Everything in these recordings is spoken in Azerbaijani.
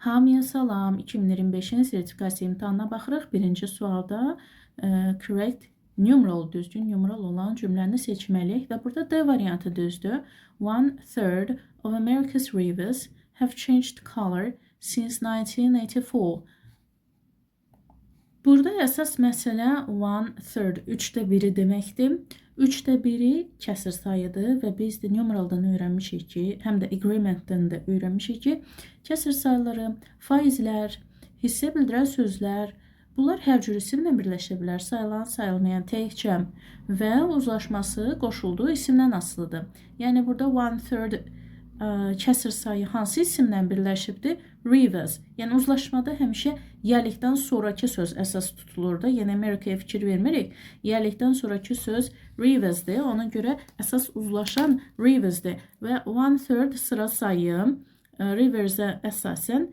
Hamıya salam. 2025-in sertifikasiya imtahanına baxırıq. Birinci sualda correct numeral, düzgün numeral olan cümləni seçməliyik və burada D variantı düzdür. 1/3 of America's rivers have changed color since 1984. Burada əsas məsələ 1/3, 1/3 deməkdir. 1/3 kəsir sayıdır və biz də numeraldan öyrənmişik ki, həm də agreementdən də öyrənmişik ki, kəsir sayıları, faizlər, hissə bildirən sözlər, bunlar hər cür isimlə birləşə bilər. Sayılan, sayılmayan, tək, cəm və uzlaşması qoşulduğu isimdən asılıdır. Yəni burada 1/3 kəsir sayı hansı isimlə birləşibdir? Rivers. Yəni uzlaşmada həmişə yəlikdən sonraki söz əsas tutulur da. Yəni Amerikaya fikir vermirik. Yəlikdən sonraki söz riversdir. Ona görə əsas uzlaşan riversdir. Və 1/3 sıra sayı riversə əsasən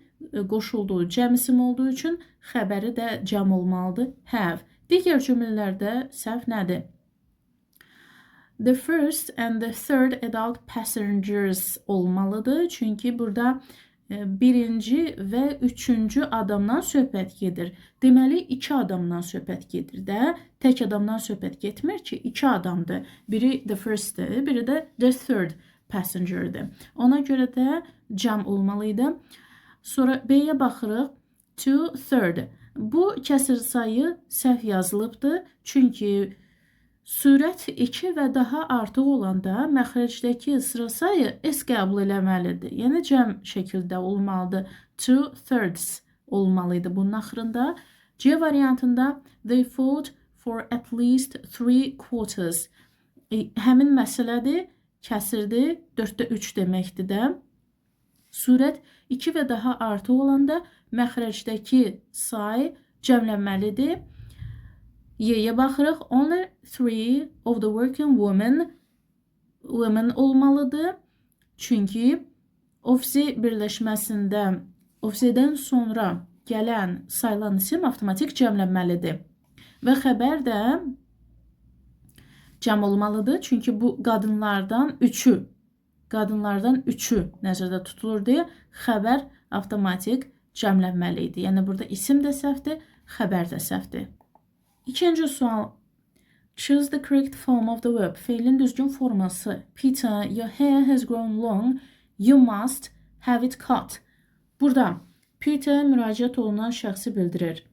qoşulduğu cəm isim olduğu üçün xəbəri də cəm olmalıdır. Have. Digər cümlələrdə səhv nədir? The first and the third adult passengers olmalıdır. Çünki burada birinci və üçüncü adamdan söhbət gedir. Deməli, iki adamdan söhbət gedir də. Tək adamdan söhbət getmir ki, iki adamdır. Biri the firstdir, biri də the third passengerdir. Ona görə də cəm olmalıydı. Sonra B-yə baxırıq. 2/3. Bu kəsir sayı səhv yazılıbdır. Çünki sürət 2 və daha artıq olanda məxrəcdəki sıra sayı S qəbul eləməlidir. Yəni cəm şəkildə olmalıdır. 2/3 olmalıydı bunun axırında. C variantında they fought for at least 3/4. Həmin məsələdir, kəsirdir, 4/3 deməkdir də. Sürət 2 və daha artıq olanda məxrəcdəki say cəmlənməlidir. Y-yə baxırıq. Only 3 of the working women olmalıdır. Çünki ofisi birləşməsində ofisidən sonra gələn sayılan isim avtomatik cəmlənməlidir. Və xəbər də cəm olmalıdır. Çünki bu qadınlardan üçü nəzərdə tutulur deyə xəbər avtomatik cəmlənməli idi. Yəni burada isim də səhvdir, xəbər də səhvdir. İkinci sual. Choose the correct form of the verb. Feilin düzgün forması. Peter, your hair has grown long. You must have it cut. Burada Peter müraciət olunan şəxsi bildirir.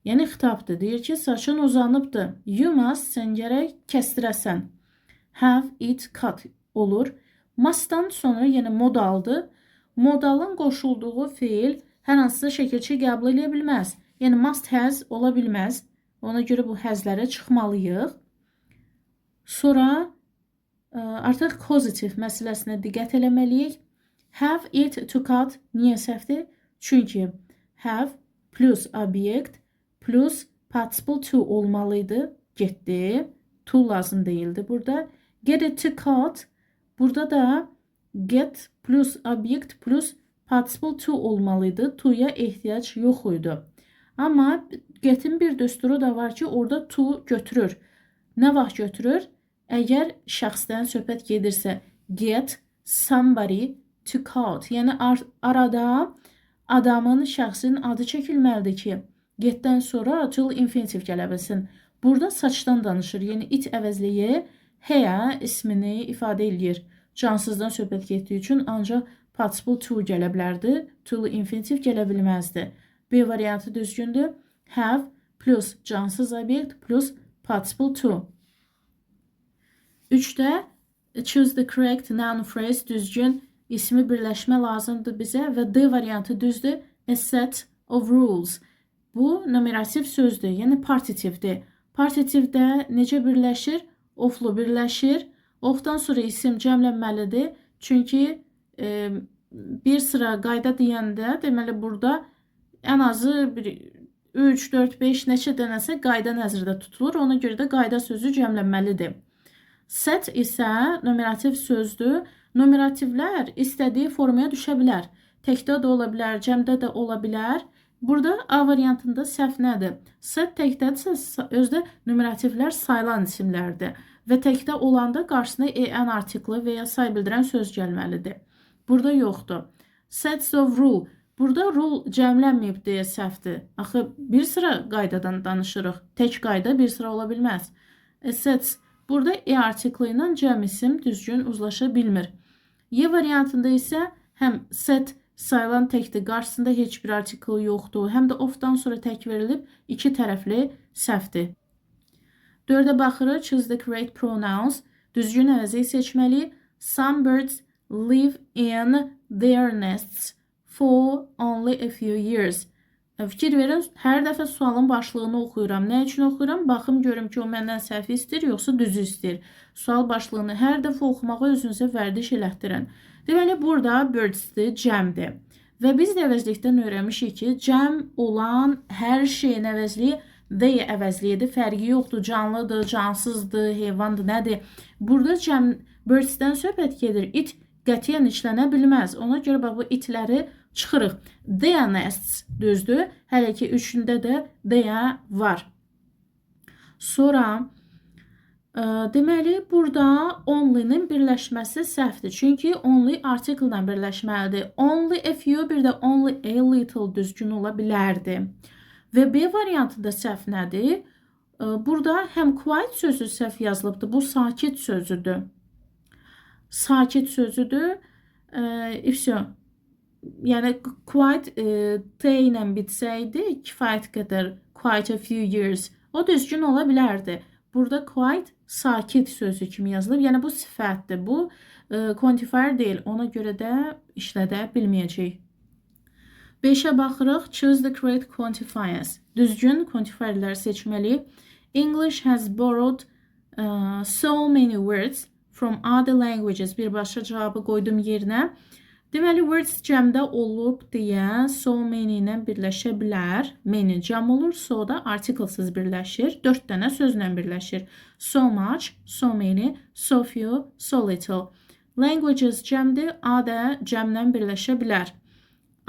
Yəni xitabdır. Deyir ki, saçın uzanıbdır. You must, sən gərək kəstirəsən. Have it cut olur. Must'dan sonra yenə modaldır. Modalın qoşulduğu feil hər hansısa şəkilçi qəbul edə bilməz. Yəni must has ola bilməz. Ona görə bu həzlərə çıxmalıyıq. Sonra artıq causative məsələsinə diqqət eləməliyik. Have it to cut niyə səhvdir? Çünki have plus obyekt plus participle to olmalıydı. Getdi. To lazım deyildi burada. Get it to cut. Burada da get plus obyekt plus participle to olmalıydı. To'ya ehtiyac yox idi. Amma get'in bir düsturu da var ki, orada to götürür. Nə vaxt götürür? Əgər şəxsdən söhbət gedirsə, get somebody to cut. Yəni arada adamın, şəxsin adı çəkilməlidir ki, getdən sonra till infinitiv gələ bilsin. Burada saçdan danışır. Yəni it əvəzliyi hair ismini ifadə edir. Cansızdan söhbət getdiyi üçün ancaq participle to gələ bilərdi. Till infinitiv gələ bilməzdi. B variantı düzgündür. Have plus cansız obyekt plus participle to. 3-də choose the correct noun phrase, düzgün ismi birləşmə lazımdır bizə və D variantı düzdür. A set of rules. Bu numerativ sözdür, yəni partitivdir. Partitivdə necə birləşir? Oflu birləşir. Ofdan sonra isim cəmlənməlidir. Çünki bir sıra qayda deyəndə, deməli burada ən azı 3, 4, 5 neçə dənəsə qayda nəzərdə tutulur. Ona görə də qayda sözü cəmlənməlidir. Set isə numerativ sözdür. Numerativlər istədiyi formaya düşə bilər. Təkdə də ola bilər, cəmdə də ola bilər. Burada A variantında səhv nədir? Set təkdədirsə özdə numerativlər sayılan isimlərdir. Və təkdə olanda qarşısına en artiklı və ya say bildirən söz gəlməlidir. Burada yoxdur. Sets of rule. Burada rol cəmlənməyib deyə səhvdir. Axı bir sıra qaydadan danışırıq. Tək qayda bir sıra ola bilməz. Sets. Burada artiklı ilə cəm isim düzgün uzlaşa bilmir. Variantında isə həm set sayılan təkdir, qarşısında heç bir artikl yoxdur, həm də of-dan sonra tək verilib, iki tərəfli səhvdir. 4-ə baxırıq. Choose the correct pronouns. Düzgün əvəzi seçməli. Some birds live in their nests for only a few years. Fikir verin, hər dəfə sualın başlığını oxuyuram. Nə üçün oxuyuram? Baxım görüm ki, o məndən səhvi istəyir, yoxsa düzü istəyir. Sual başlığını hər dəfə oxumağa özünüzə vərdiş elətdirin. Deməli, burada birds-dir, cəmdir. Və biz də əvəzlikdən öyrənmişik ki, cəm olan hər şeyin əvəzliyi they əvəzliyidir. Fərqi yoxdur, canlıdır, cansızdır, heyvandır, nədir? Burada cəm birds-dən söhbət gedir. It qətiyyən işlənə bilməz. Ona görə bu itləri çıxırıq. Their nests düzdür. Hələ ki üçündə də their var. Sonra deməli burada only-nin birləşməsi səhvdir. Çünki only article-dan birləşməlidir. Only a few, bir də only a little düzgün ola bilərdi. Və B variantında səhv nədir? Burada həm quiet sözü səhv yazılıbdır. Bu sakit sözüdür. Sakit sözüdür. Yəni quiet T ilə bitsəydi, kifayət qədər quite a few years. O düzgün ola bilərdi. Burada quite sakit sözü kimi yazılıb. Yəni bu sifətdir. Bu quantifier deyil. Ona görə də işlədə bilməyəcək. 5-ə baxırıq. Choose the correct quantifiers. Düzgün quantifierləri seçməli. English has borrowed so many words from other languages. Birbaşa cavabı qoydum yerinə. Deməli, words cəmdə olub deyə so many ilə birləşə bilər. Many cəm olur, so da artiklesız birləşir. 4 dənə sözlə birləşir. So much, so many, so few, so little. Languages cəmdir, other cəmlə birləşə bilər.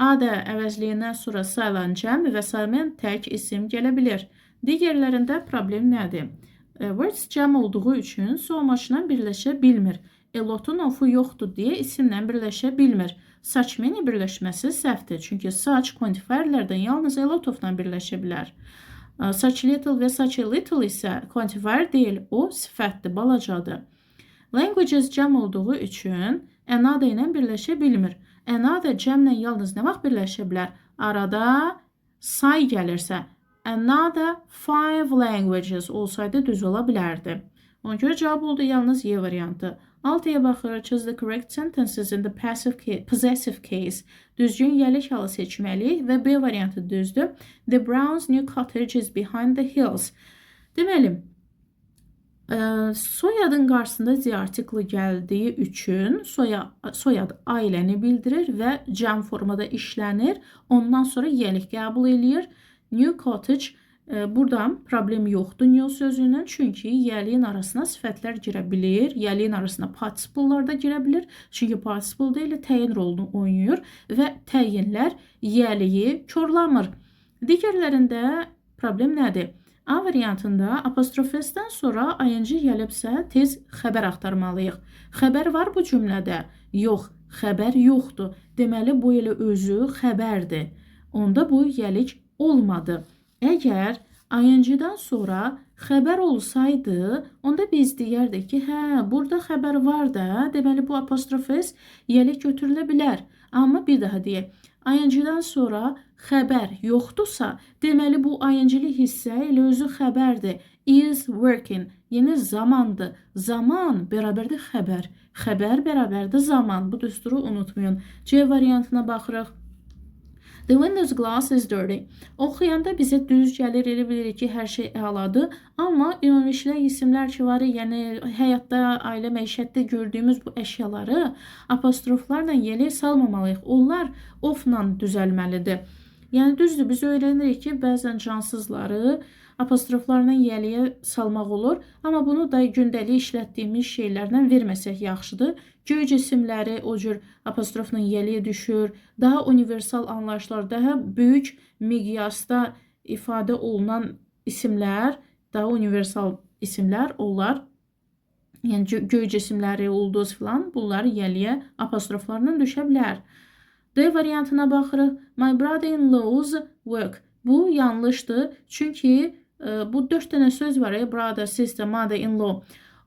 Other əvəzliyindən sonra sayılan cəm və sayılmayan tək isim gələ bilir. Digərlərində problem nədir? Words cəm olduğu üçün so much-la birləşə bilmir. A lot-un of-u yoxdur deyə isimlə birləşə bilmir. Such many birləşməsi səhvdir. Çünki such quantifierlərdən yalnız a lot of-la birləşə bilər. Such little və such a little isə quantifier deyil, o sifətdir, balacadır. Languages cəm olduğu üçün another ilə birləşə bilmir. Another cəmlə yalnız nə vaxt birləşə bilər? Arada say gəlirsə, another 5 languages olsaydı düz ola bilərdi. Ona görə cavab oldu yalnız Y variantı. 6-ya baxırıq. Choose the correct sentences in the possessive case. Düzgün yəlik halı seçməli və B variantı düzdür. The Browns' new cottage is behind the hills. Deməli, soyadın qarşısında Z artiklı gəldiyi üçün soyad ailəni bildirir və cəm formada işlənir. Ondan sonra yəlik qəbul eləyir. New cottage. Buradan problem yoxdur new sözündən, çünki yəliyin arasına sifətlər girə bilir, yəliyin arasına participle'lar da girə bilir, çünki participle deyil, təyin rolunu oynayır və təyinlər yəliyi korlamır. Digərlərində problem nədir? A variantında apostrof S-dən sonra ing gəlibsə tez xəbər axtarmalıyıq. Xəbər var bu cümlədə? Yox, xəbər yoxdur. Deməli, bu elə özü xəbərdir. Onda bu yəlik olmadı. Əgər ing-dən sonra xəbər olsaydı, onda biz deyərdik ki, hə, burada xəbər var da, deməli bu apostrof S yəlik götürülə bilər. Amma bir daha deyək, ing-dən sonra xəbər yoxdursa, deməli bu ing-li hissə elə özü xəbərdir. Is working, yəni zamandır. Zaman bərabərdir xəbər. Xəbər bərabərdir zaman. Bu düsturu unutmayın. C variantına baxırıq. The windows glass is dirty. Oxuyanda bizə düz gəlir, elə bilirik ki, hər şey əladır. Amma ümumilikdə isimlər ki var, yəni həyatda, ailə, məişətdə gördüyümüz bu əşyaları apostroflarla yəliyə salmamalıyıq. Onlar of-la düzəlməlidir. Yəni düzdür, biz öyrənirik ki, bəzən cansızları apostroflarla yəliyə salmaq olur. Amma bunu da gündəlik işlətdiyimiz şeylərdən verməsək yaxşıdır. Göy cisimləri o cür apostrofla yəliyə düşür. Daha universal anlayışlar, daha böyük miqyasda ifadə olunan isimlər, daha universal isimlər onlar. Yəni göy cisimləri, ulduz filan, bunlar yəliyə apostroflarla düşə bilər. D variantına baxırıq. My brother-in-law's work. Bu yanlışdır. Çünki bu 4 dənə söz var. Brother, sister, mother-in-law.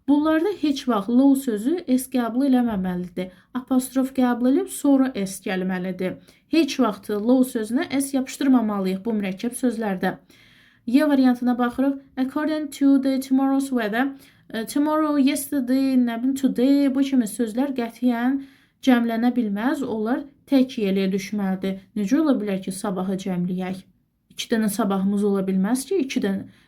Bunlarda heç vaxt law sözü s qəbul eləməməlidir. Apostrof qəbul edib sonra s gəlməlidir. Heç vaxt law sözünə s yapışdırmamalıyıq bu mürəkkəb sözlərdə. Y variantına baxırıq. According to the tomorrow's weather. Tomorrow, yesterday, nə bilim, today bu kimi sözlər qətiyyən cəmlənə bilməz. Onlar tək yeliyə düşməlidir. Necə ola bilər ki, sabahı cəmləyək? 2 dənə sabahımız ola bilməz ki,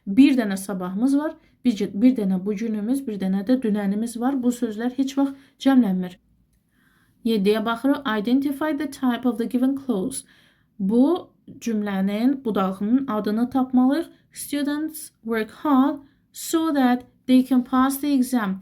1 dənə sabahımız var, bir dənə bugünümüz, bir dənə də dünənimiz var. Bu sözlər heç vaxt cəmlənmir. 7-yə baxırıq. Identify the type of the given clause. Bu cümlənin, budağının adını tapmalıyıq. Students work hard so that they can pass the exam.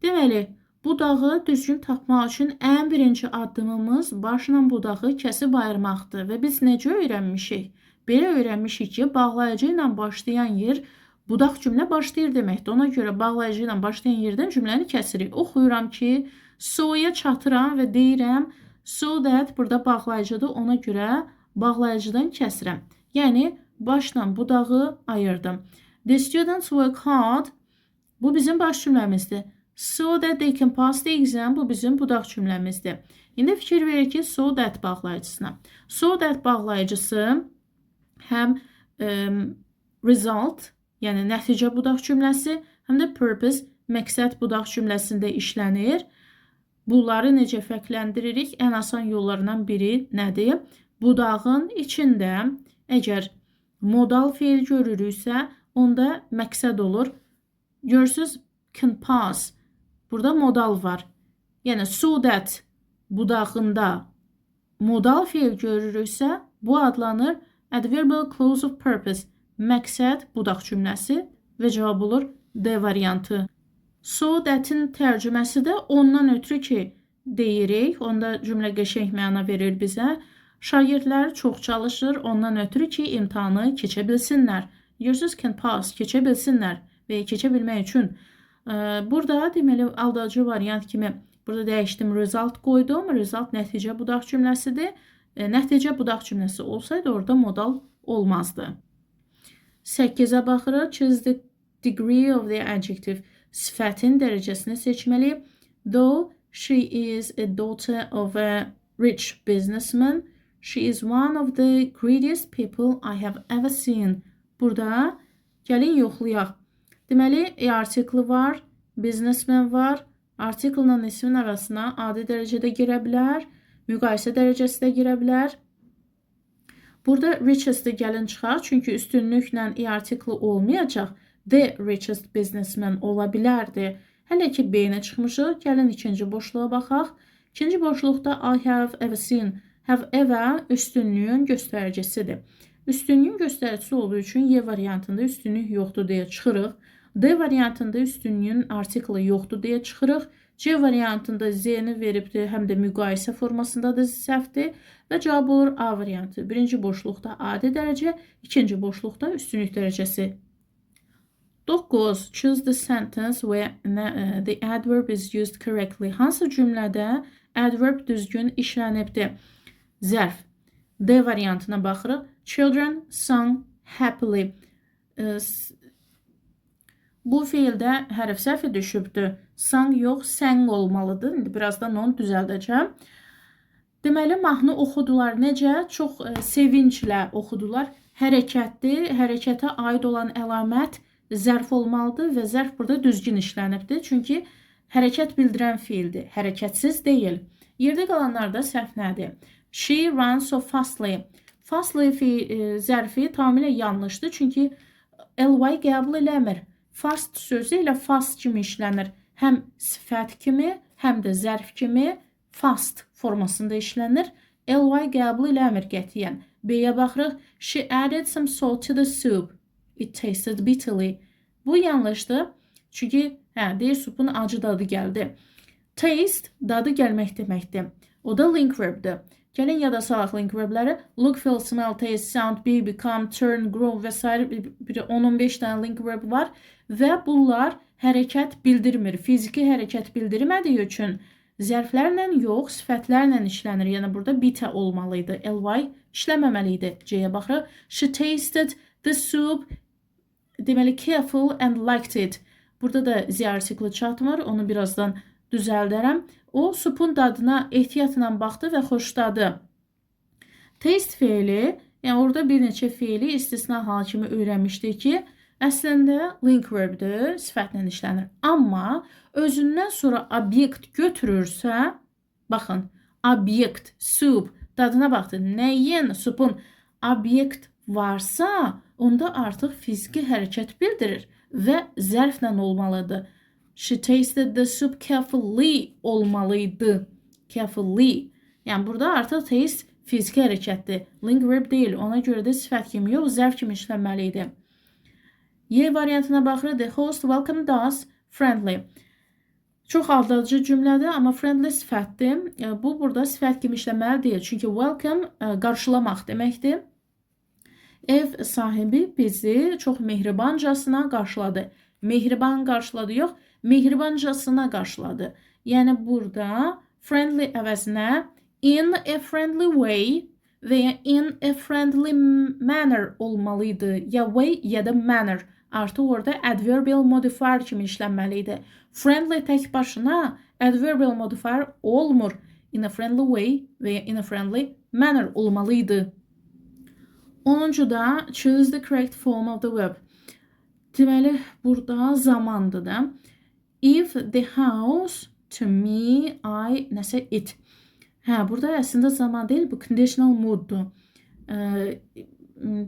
Deməli, budağı düzgün tapmaq üçün ən birinci addımımız başla budağı kəsib ayırmaqdır. Və biz necə öyrənmişik? Belə öyrənmişik ki, bağlayıcı ilə başlayan yer budaq cümlə başlayır deməkdir. Ona görə bağlayıcı ilə başlayan yerdən cümləni kəsirik. Oxuyuram ki, so'ya çatıram və deyirəm so that burada bağlayıcıdır. Ona görə bağlayıcıdan kəsirəm. Yəni, başla budağı ayırdım. The students work hard. Bu bizim baş cümləmizdir. So that they can pass the exam. Bu bizim budaq cümləmizdir. İndi fikir verir ki, so that bağlayıcısına. So that bağlayıcısı həm result, yəni nəticə budaq cümləsi, həm də purpose, məqsəd budaq cümləsində işlənir. Bunları necə fərqləndiririk? Ən asan yollarından biri nədir? Budağın içində əgər modal feil görürüksə, onda məqsəd olur. Görürsünüz, can pass. Burada modal var. Yəni, so that budağında modal feil görürüksə, bu adlanır adverbial clause of purpose. Məqsəd budaq cümləsi və cavab olur D variantı. So that-in tərcüməsi də ondan ötürü ki, deyirik. Onda cümlə qəşəng məna verir bizə. Şagirdlər çox çalışır ondan ötürü ki, imtahanı keçə bilsinlər. Görürsünüz, can pass, keçə bilsinlər və keçə bilmək üçün. Burada deməli aldadıcı variant kimi burada dəyişdim, result qoydum. Result nəticə budaq cümləsidir. Nəticə budaq cümləsi olsaydı orada modal olmazdı. 8-ə baxırıq. Choose the degree of the adjective. Sifətin dərəcəsini seçməliyik. Though she is a daughter of a rich businessman, she is one of the greediest people I have ever seen. Burada gəlin yoxlayaq. Deməli, artiklı var, businessman var. Artiklla ismin arasına adi dərəcədə girə bilər, müqayisə dərəcəsi də girə bilər. Burada richest gəlin çıxar, çünki üstünlüklə artiklı olmayacaq. The richest businessman ola bilərdi. Hələ ki B-nə çıxmışıq, gəlin ikinci boşluğa baxaq. İkinci boşluqda I have ever seen. Have ever üstünlüyün göstəricisidir. Üstünlüyün göstəricisi olduğu üçün Y variantında üstünlük yoxdur deyə çıxırıq. D variantında üstünlüyün artiklı yoxdur deyə çıxırıq. C variantında Z-ni veribdir, həm də müqayisə formasındadır, səhvdir və cavab olur A variantı. Birinci boşluqda adi dərəcə, ikinci boşluqda üstünlük dərəcəsi. 9. Choose the sentence where the adverb is used correctly. Hansı cümlədə adverb düzgün işlənibdir? Zərf. D variantına baxırıq. Children sung happily. Bu feildə hərf səhvi düşübdür. Sang yox, sang olmalıdır. İndi birazdan onu düzəldəcəm. Deməli, mahnı oxudular. Necə? Çox sevinclə oxudular. Hərəkətdir. Hərəkətə aid olan əlamət zərf olmalıdır və zərf burada düzgün işlənibdir. Çünki hərəkət bildirən feildir. Hərəkətsiz deyil. Yerdə qalanlarda səhv nədir? She runs so fastly. Fastly zərfi tamamilə yanlışdır. Çünki ly qəbul eləmir. Fast sözü ilə fast kimi işlənir. Həm sifət kimi, həm də zərf kimi fast formasında işlənir. Ly qəbul eləmir qətiyyən. B-yə baxırıq. She added some salt to the soup. It tasted bitterly. Bu yanlışdır. Çünki deyir, supun acı dadı gəldi. Taste dadı gəlmək deməkdir. O da link verbdir. Gəlin yada salaq link verbləri. Look, feel, smell, taste, sound, be, become, turn, grow və s. 10-15 dənə link verb var və bunlar hərəkət bildirmir. Fiziki hərəkət bildirmədiyi üçün Zərflərlə yox, sifətlərlə işlənir. Yəni burada bitə olmalıydı. Ly işləməməli idi. C-yə baxırıq. She tasted the soup. Deməli, careful and liked it. Burada da Z artiklı çatmır. Onu birazdan düzəldərəm. O, supun dadına ehtiyatla baxdı və xoşladı. Taste feili, yəni orada bir neçə feili istisna hal kimi öyrənmişdik ki, əslində link verbdir, sifətlə işlənir. Amma özündən sonra obyekt götürürsə, baxın, obyekt, soup, dadına baxdı. Nəyin, supun obyekt varsa, onda artıq fiziki hərəkət bildirir və zərflə olmalıdır. She tasted the soup carefully olmalıydı. Carefully. Yəni burada artıq taste fiziki hərəkətdir. Link verb deyil. Ona görə də sifət kimi yox, zərf kimi işlənməli idi. Y variantına baxırıq. The host welcomed us friendly. Çox aldadıcı cümlədir, amma friendly sifətdir. Bu, burada sifət kimi işlənməli deyil. Çünki welcome qarşılamaq deməkdir. Ev sahibi bizi çox mehribancasına qarşıladı. Mehriban qarşıladı yox, mehribancasına qarşıladı. Yəni burada friendly əvəzinə in a friendly way və ya in a friendly manner olmalıydı. Ya way ya da manner. Artıq orada adverbial modifier kimi işlənməliydi. Friendly tək başına adverbial modifier olmur. In a friendly way və ya in a friendly manner olmalıydı. 10-da choose the correct form of the verb. Deməli, burada zamandır da. If the house, to me, I, nəsə it. Hə, burada əslində zaman deyil, bu conditional mooddur.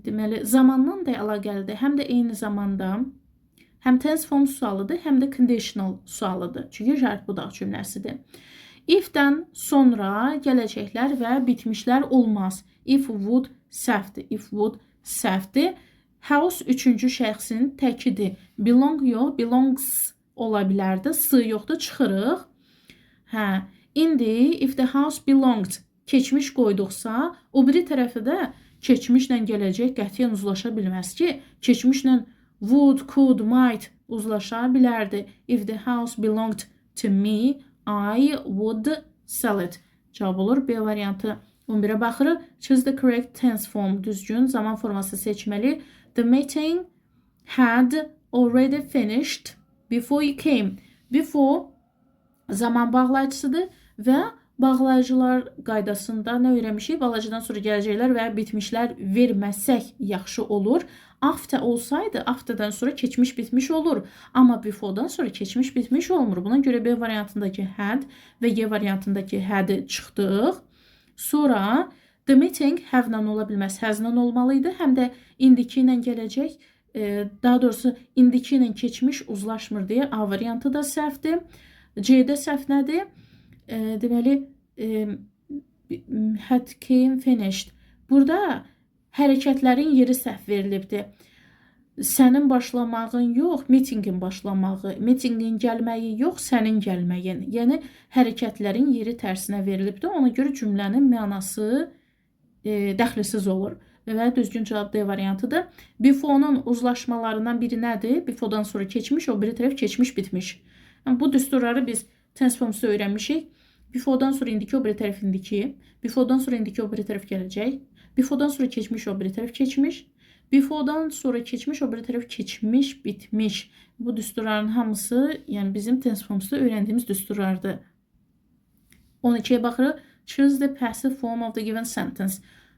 Deməli, zamandan da əlaqəlidir. Həm də eyni zamanda həm tense form sualıdır, həm də conditional sualıdır. Çünki şərt budaq cümləsidir. If-dən sonra gələcəklər və bitmişlər olmaz. If would səhvdir. If would səhvdir. House üçüncü şəxsin təkidir. Belong yox, belongs ola bilərdi. S yoxdur, çıxırıq. Hə, indi if the house belonged keçmiş qoyduqsa, o biri tərəfə də keçmişlə gələcək qətiyyən uzlaşa bilməz ki, keçmişlə would, could, might uzlaşa bilərdi. If the house belonged to me, I would sell it. Cavab olur B variantı. 11-ə baxırıq. Choose the correct tense form. Düzgün zaman forması seçməli. The meeting had already finished before you came. Before zaman bağlayıcısıdır və bağlayıcılar qaydasında nə öyrənmişik? Bağlayıcıdan sonra gələcəklər və bitmişlər verməsək yaxşı olur. After olsaydı, after'dan sonra keçmiş bitmiş olur. Amma before'dan sonra keçmiş bitmiş olmur. Buna görə B variantındakı had və Y variantındakı had çıxdıq. Sonra the meeting have-lə ola bilməz, has-lə olmalıydı. Həm də indiki ilə gələcək, daha doğrusu indiki ilə keçmiş uzlaşmır deyə A variantı da səhvdir. C-də səhv nədir? Deməli, had came finished. Burada hərəkətlərin yeri səhv verilibdir. Sənin başlamağın yox, meetingin başlamağı, meetingin gəlməyi yox, sənin gəlməyin. Yəni, hərəkətlərin yeri tərsinə verilibdir. Ona görə cümlənin mənası dəxlisiz olur. Və düzgün cavab D variantıdır. Before-nun uzlaşmalarından biri nədir? Before-dan sonra keçmiş, o biri tərəf keçmiş bitmiş. Yəni, bu düsturları biz tense formsda öyrənmişik. Before-dan sonra indiki, o biri tərəf indiki. Before-dan sonra indiki, o biri tərəf gələcək. Before-dan sonra keçmiş, o biri tərəf keçmiş. Before-dan sonra keçmiş, o biri tərəf keçmiş, bitmiş. Bu düsturların hamısı, yəni bizim tense formsda öyrəndiyimiz düsturlardır. 12-yə baxırıq. Choose the passive form of the given sentence.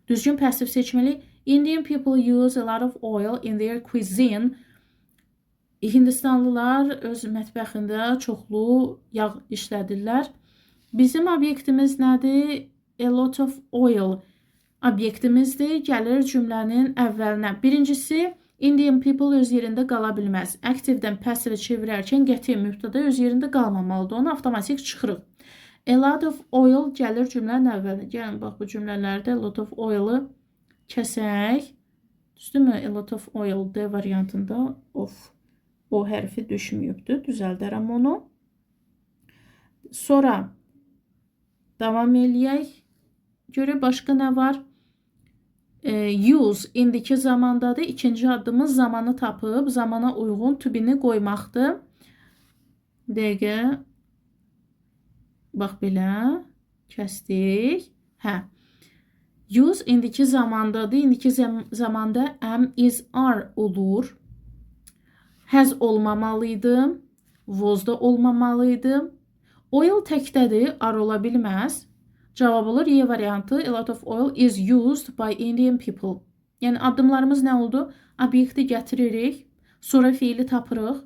Düzgün passiv seçməli. Indian people use a lot of oil in their cuisine. Hindistanlılar öz mətbəxində çoxlu yağ işlədirlər. Bizim obyektimiz nədir? A lot of oil. Obyektimizdir. Gəlir cümlənin əvvəlinə. Birincisi, Indian people öz yerində qala bilməz. Aktivdən passivə çevirərkən qəti mübtəda öz yerində qalmamalıdır. Onu avtomatik çıxırıq. A lot of oil gəlir cümlənin əvvəlinə. Gəlin, bax, bu cümlələrdə a lot of oil-ı kəsək. Düzdürmü? A lot of oil D variantında of. O hərfi düşməyibdir. Düzəldərəm onu. Sonra davam eləyək. Görə başqa nə var? Use indiki zamandadır. İkinci addımız zamanı tapıb, zamana uyğun to be-ni qoymaqdır. Dəqiqə. Bax belə. Kəsdik. Hə. Use indiki zamandadır. İndiki zamanda am, is, are olur. Has olmamalıydı. Was-da olmamalıydı. Oil təkdədir, are ola bilməz. Cavab olur Y variantı. A lot of oil is used by Indian people. Yəni addımlarımız nə oldu? Obyekti gətiririk, sonra fiili tapırıq,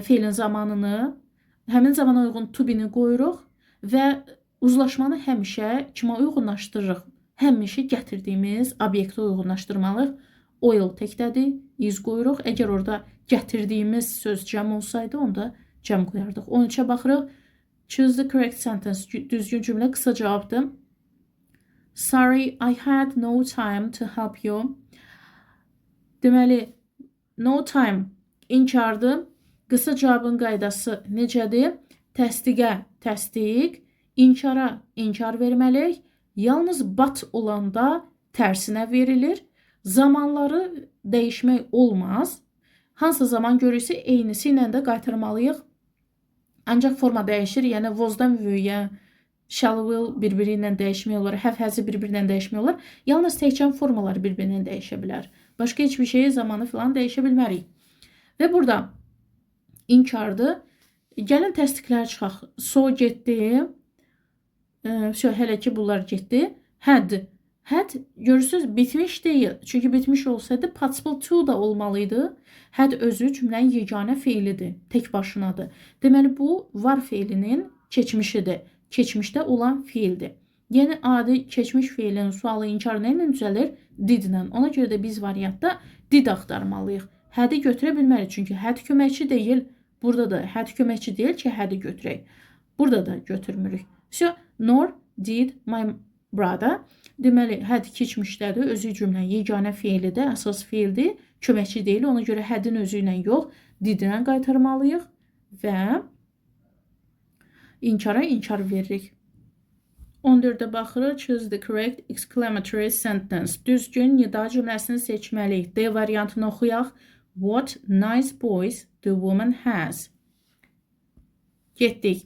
fiilin zamanını, həmin zamana uyğun to be-ni qoyuruq və uzlaşmanı həmişə kimə uyğunlaşdırırıq? Həmişə gətirdiyimiz obyekti uyğunlaşdırmalıyıq. Oil təkdədir, is qoyuruq. Əgər orada gətirdiyimiz söz cəm olsaydı, onda cəm qoyardıq. 13-ə baxırıq. Choose the correct sentence. Düzgün cümlə qısa cavabdır. Sorry, I had no time to help you. Deməli, no time inkardır. Qısa cavabın qaydası necədir? Təsdiqə təsdiq, inkara inkar verməliyik. Yalnız but olanda tərsinə verilir. Zamanları dəyişmək olmaz. Hansı zaman görürsə eynisi ilə də qaytarmalıyıq. Ancaq forma dəyişir. Yəni was-dan will-yə, shall will bir-biri ilə dəyişmək olar, have-has'ı bir-biri ilə dəyişmək olar. Yalnız təkcə formalar bir-biri ilə dəyişə bilər. Başqa heç bir şeyi zamanı filan dəyişə bilmərik. Və burada inkardır. Gəlin təsdiqlər çıxaq. So getdi. Hələ ki bunlar getdi. Had. Had görürsünüz bitmiş deyil. Çünki bitmiş olsaydı participle to da olmalıydı. Had özü cümlənin yeganə feilidir. Tək başınadır. Deməli bu var feilinin keçmişidir. Keçmişdə olan feildir. Yəni adi keçmiş feilin sualı inkar nə ilə düzəlir? Did-lə. Ona görə də biz variantda did axtarmalıyıq. Had-i götürə bilmərik. Çünki had köməkçi deyil. Burada da had köməkçi deyil ki, had-i götürək. Burada da götürmürük. So, nor did my brother. Deməli, had keçmişdədir. Özü cümlənin yeganə feilidir, əsas feildir. Köməkçi deyil. Ona görə had-in özü ilə yox, did-ilə qaytarmalıyıq və inkara inkar veririk. 14-də baxırıq. Choose the correct exclamatory sentence. Düzgün nida cümləsini seçməliyik. D variantını oxuyaq. What nice boys the woman has. Getdik.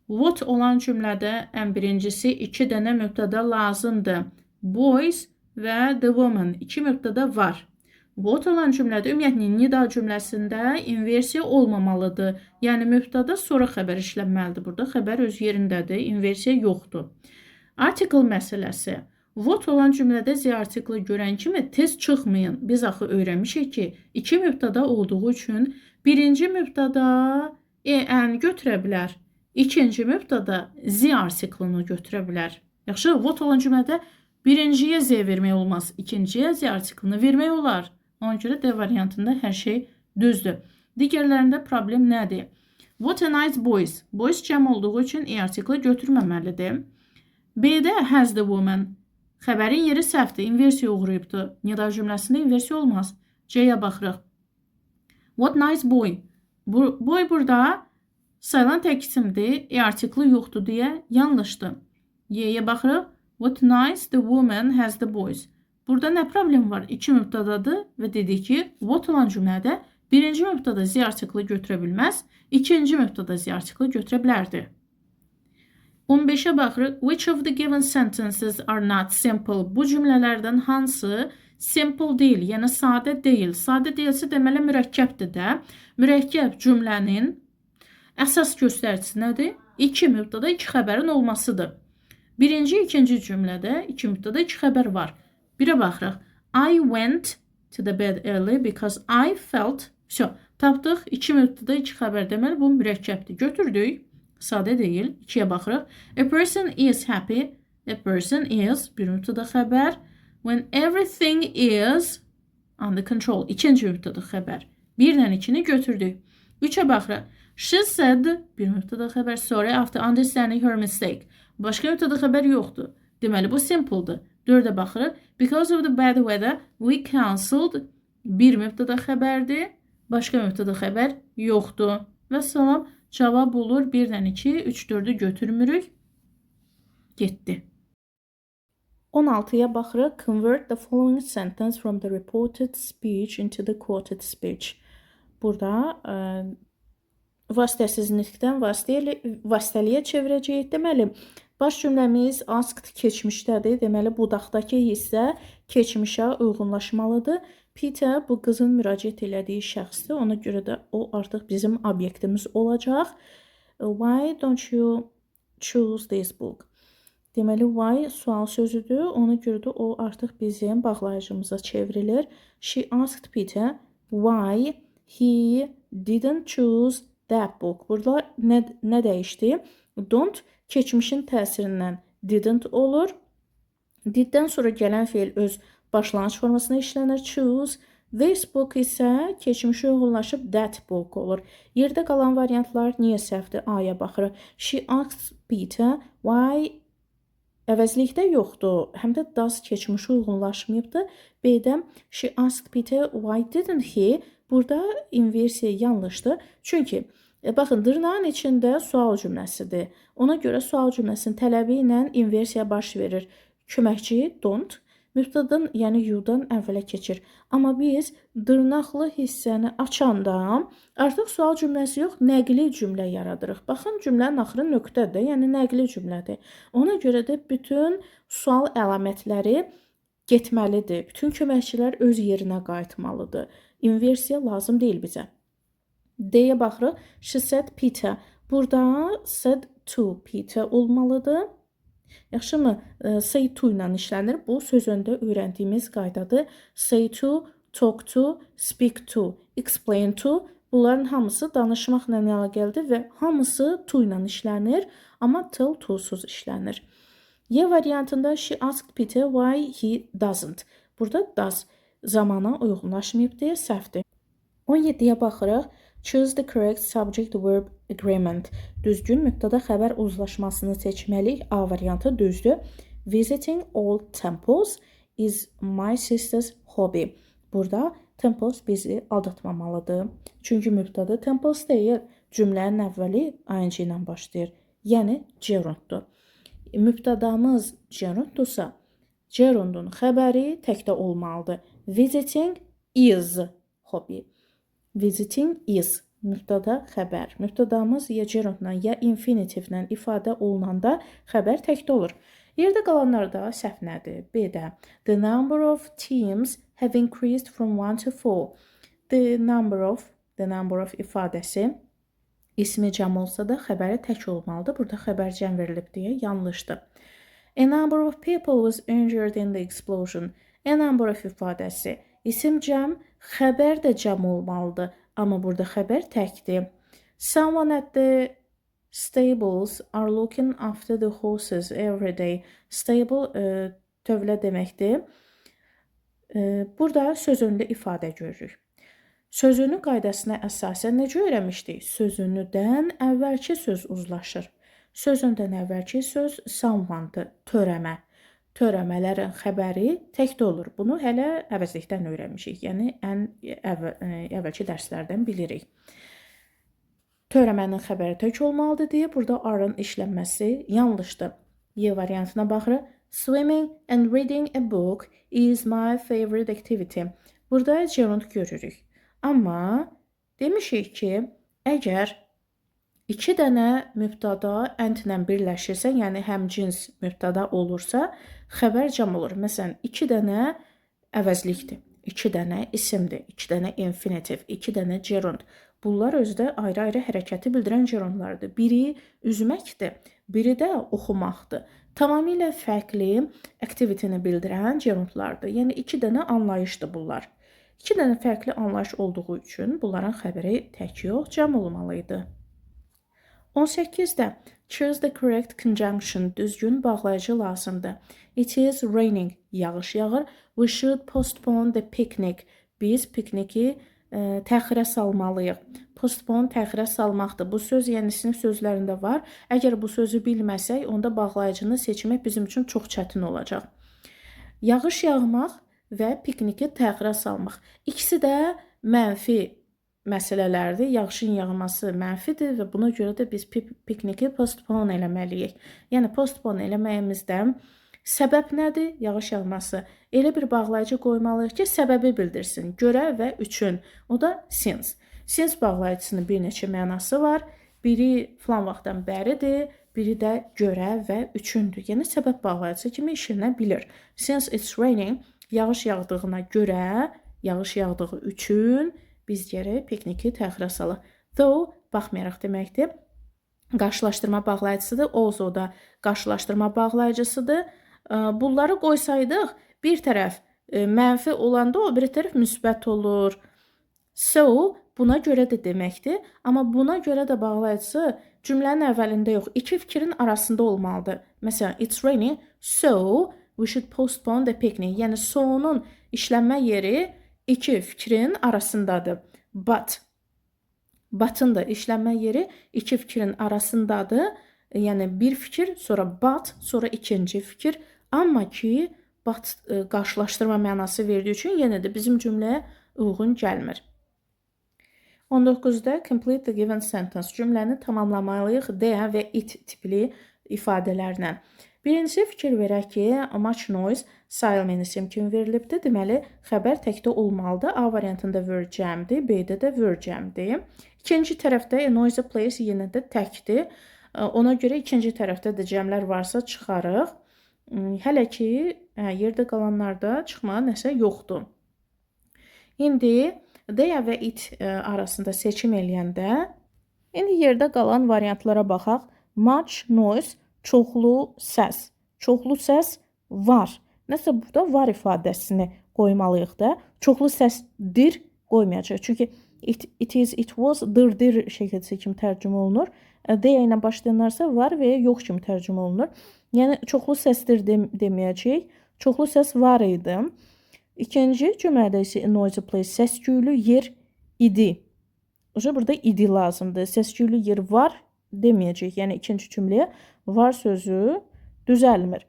What olan cümlədə ən birincisi 2 dənə mübtəda lazımdır. Boys və the woman 2 mübtəda var. What olan cümlədə ümumiyyətlə nida cümləsində inversiya olmamalıdır. Yəni mübtəda sonra xəbər işlənməlidir. Burada xəbər öz yerindədir, inversiya yoxdur. Article məsələsi. What olan cümlədə Z artiklı görən kimi tez çıxmayın. Biz axı öyrənmişik ki, 2 mübtəda olduğu üçün birinci mübtəda en götürə bilər. İkinci mübtəda Z artiklını götürə bilər. Yaxşı, what olan cümlədə birinciyə Z vermək olmaz. İkinciyə Z artiklını vermək olar. Ona görə D variantında hər şey düzdür. Digərlərində problem nədir? What a nice boys. Boys cəm olduğu üçün E artiklı götürməməlidir. B-də has the woman. Xəbərin yeri səhvdir, inversiya uğrayıbdır. Nida cümləsində inversiya olmaz. C-yə baxırıq. What nice boy. Boy burada sayılan tək isimdir, E artiklı yoxdur deyə yanlışdır. Y-yə baxırıq. What nice the woman has the boys. Burada nə problem var? 2 mübtədadır və dedik ki, what olan cümlədə birinci mübtəda Z artiklı götürə bilməz, ikinci mübtəda Z artiklı götürə bilərdi. 15-ə baxırıq. Which of the given sentences are not simple? Bu cümlələrdən hansı simple deyil, yəni sadə deyil. Sadə deyilsə deməli mürəkkəbdir də. Mürəkkəb cümlənin əsas göstəricisi nədir? 2 mübtəda 2 xəbərin olmasıdır. Birinci, ikinci cümlədə 2 mübtəda 2 xəbər var. Birə baxırıq. I went to the bed early because I felt. Tapdıq. 2 mübtəda 2 xəbər deməli bu mürəkkəbdir. Götürdük. Sadə deyil. 2-yə baxırıq. A person is happy. A person is bir mübtəda xəbər. When everything is under control. İkinci mübtəda xəbər. 1-dən 2-ni götürdük. 3-ə baxırıq. She said bir mübtəda xəbər. Sorry after understanding her mistake. Başqa mübtəda xəbər yoxdur. Deməli bu simpledır. 4-ə baxırıq. Because of the bad weather we cancelled. Bir mübtəda xəbərdir. Başqa mübtəda xəbər yoxdur. Və salam. Cavab olur 1-dən 2, 3, 4-ü götürmürük. Getdi. 16-ya baxırıq. Convert the following sentence from the reported speech into the quoted speech. Burada vasitəsiz nitqdən vasitəliyə çevirəcəyik. Deməli, baş cümləmiz asked keçmişdədir. Deməli, budaqdakı hissə keçmişə uyğunlaşmalıdır. Peter bu qızın müraciət elədiyi şəxsdir. Ona görə də o artıq bizim obyektimiz olacaq. Why don't you choose this book? Deməli, why sual sözüdür. Ona görə də o artıq bizim bağlayıcımıza çevrilir. She asked Peter why he didn't choose that book. Burada nə dəyişdi? Don't keçmişin təsirindən didn't olur. Diddən sonra gələn feil öz başlanğıc formasına işlənir. Choose. This book isə keçmişə uyğunlaşıb that book olur. Yerdə qalan variantlar niyə səhvdir? A-ya baxırıq. She asked Peter why əvəzlikdə yoxdur. Həm də does keçmişə uyğunlaşmayıbdır. B-də she asked Peter why didn't he? Burada inversiya yanlışdır. Çünki baxın, dırnağın içində sual cümləsidir. Ona görə sual cümləsinin tələbi ilə inversiya baş verir. Köməkçi don't mübtədadan, yəni you-dan əvvələ keçir. Amma biz dırnaqlı hissəni açanda artıq sual cümləsi yox, nəqli cümlə yaradırıq. Baxın, cümlənin axırı nöqtədir, yəni nəqli cümlədir. Ona görə də bütün sual əlamətləri getməlidir. Bütün köməkçilər öz yerinə qayıtmalıdır. İnversiya lazım deyil bizə. D-yə baxırıq. She said Peter. Burada said to Peter olmalıdır. Yaxşımı? Say to ilə işlənir. Bu söz öndə öyrəndiyimiz qaydadır. Say to, talk to, speak to, explain to. Bunların hamısı danışmaqla əlaqəlidir və hamısı to ilə işlənir, amma tell to-suz işlənir. Y variantında she asked Peter why he doesn't. Burada does zamana uyğunlaşmayıb deyə səhvdir. 17-yə baxırıq. Choose the correct subject-verb agreement. Düzgün mübtəda xəbər uzlaşmasını seçməliyik. A variantı düzdür. Visiting all temples is my sister's hobby. Burada temples bizi aldatmamalıdır. Çünki mübtəda temples deyil. Cümlənin əvvəli ing ilə başlayır. Yəni gerunddur. Mübtədamız gerunddursa, gerundun xəbəri təkdə olmalıdır. Visiting is hobby. Visiting is mübtəda xəbər. Mübtədamız ya gerundla ya infinitivlə ifadə olunanda xəbər təkdə olur. Yerdə qalanlarda səhv nədir? B-də the number of teams have increased from 1 to 4. The number of ifadəsi ismi cəm olsa da xəbəri tək olmalıdır. Burada xəbər cəm verilib deyə yanlışdır. A number of people was injured in the explosion. A number of ifadəsi isim cəm, xəbər də cəm olmalıdır. Amma burada xəbər təkdir. Someone at the stables are looking after the horses every day. Stable tövlə deməkdir. Burada sözünlü ifadə görürük. Sözünü qaydasına əsasən necə öyrənmişdik? Sözünüdən əvvəlki söz uzlaşır. Sözündən əvvəlki söz someone-dır, törəmə. Törəmələrin xəbəri təkdə olur. Bunu hələ əvəzlikdən öyrənmişik. Yəni, ən əvvəlki dərslərdən bilirik. Törəmənin xəbəri tək olmalıdır deyə burada are-ın işlənməsi yanlışdır. Y variantına baxırıq. Swimming and reading a book is my favorite activity. Burada gerund görürük. Amma demişik ki, əgər 2 dənə mübtada and-lə birləşirsə, yəni həmcins mübtada olursa, xəbər cəm olur. Məsələn, 2 dənə əvəzlikdir, 2 dənə isimdir, 2 dənə infinitiv, 2 dənə gerund. Bunlar özdə ayrı-ayrı hərəkəti bildirən gerundlardır. Biri üzməkdir, biri də oxumaqdır. Tamamilə fərqli aktivitini bildirən gerundlardır. Yəni, 2 dənə anlayışdır bunlar. 2 dənə fərqli anlayış olduğu üçün bunların xəbəri tək yox, cəm olmalıydı. 18-də choose the correct conjunction, düzgün bağlayıcı lazımdır. It is raining, yağış yağır. We should postpone the picnic. Biz pikniki təxirə salmalıyıq. Postpone təxirə salmaqdır. Bu söz yəni sinif sözlərində var. Əgər bu sözü bilməsək, onda bağlayıcını seçmək bizim üçün çox çətin olacaq. Yağış yağmaq və pikniki təxirə salmaq. İkisi də mənfi məsələlərdir. Yağışın yağması mənfidir və buna görə də biz pikniki postpone eləməliyik. Yəni, postpone eləməyimizdən səbəb nədir? Yağış yağması. Elə bir bağlayıcı qoymalıyıq ki, səbəbi bildirsin. Görə və üçün. O da since. Since bağlayıcısının bir neçə mənası var. Biri falan vaxtdan bəridir, biri də görə və üçündür. Yəni səbəb bağlayıcısı kimi işlənə bilir. Since it's raining, yağış yağdığına görə, yağış yağdığı üçün biz gərək pikniki təxirə salaq. Though baxmayaraq deməkdir. Qarşılaşdırma bağlayıcısıdır. Also da qarşılaşdırma bağlayıcısıdır. Bunları qoysaydıq, bir tərəf mənfi olanda o bir tərəf müsbət olur. So, buna görə də deməkdir. Amma buna görə də bağlayıcısı cümlənin əvvəlində yox, iki fikrin arasında olmalıdır. Məsələn, it's raining, so we should postpone the picnic. Yəni, so'nun işlənmə yeri iki fikrin arasındadır. But'ın da işlənmə yeri iki fikrin arasındadır. Yəni, bir fikir, sonra but, sonra ikinci fikir. Amma ki, but qarşılaşdırma mənası verdiyi üçün yenə də bizim cümləyə uyğun gəlmir. 19-da complete the given sentence cümləni tamamlamalıyıq deyə və it tipli ifadələrlə. Birincisi fikir verək ki, much noise sayılmenisim kimi verilibdir. Deməli, xəbər təkdə olmalıdır. A variantında word cəmdir, B-də də word cəmdir. İkinci tərəfdə a noisy place yenə də təkdir. Ona görə ikinci tərəfdə də cəmlər varsa çıxarıq. Hələ ki, yerdə qalanlarda çıxmağa nəsə yoxdur. İndi deyə və it arasında seçim eləyəndə, indi yerdə qalan variantlara baxaq. Much noise, çoxlu səs. Çoxlu səs var. Nəsə burada var ifadəsini qoymalıyıq da. Çoxlu səsdir qoymayacaq. Çünki it is, it was, dırdır şəkilsi kimi tərcümə olunur. Deyə ilə başlayanlarsa var və ya yox kimi tərcümə olunur. Yəni, çoxlu səsdir deməyəcək. Çoxlu səs var idi. İkinci cümlədə isə noisy place, səs-küylü yer idi. Burada idi lazımdır. Səs-küylü yer var deməyəcək. Yəni, ikinci cümləyə var sözü düzəlmir.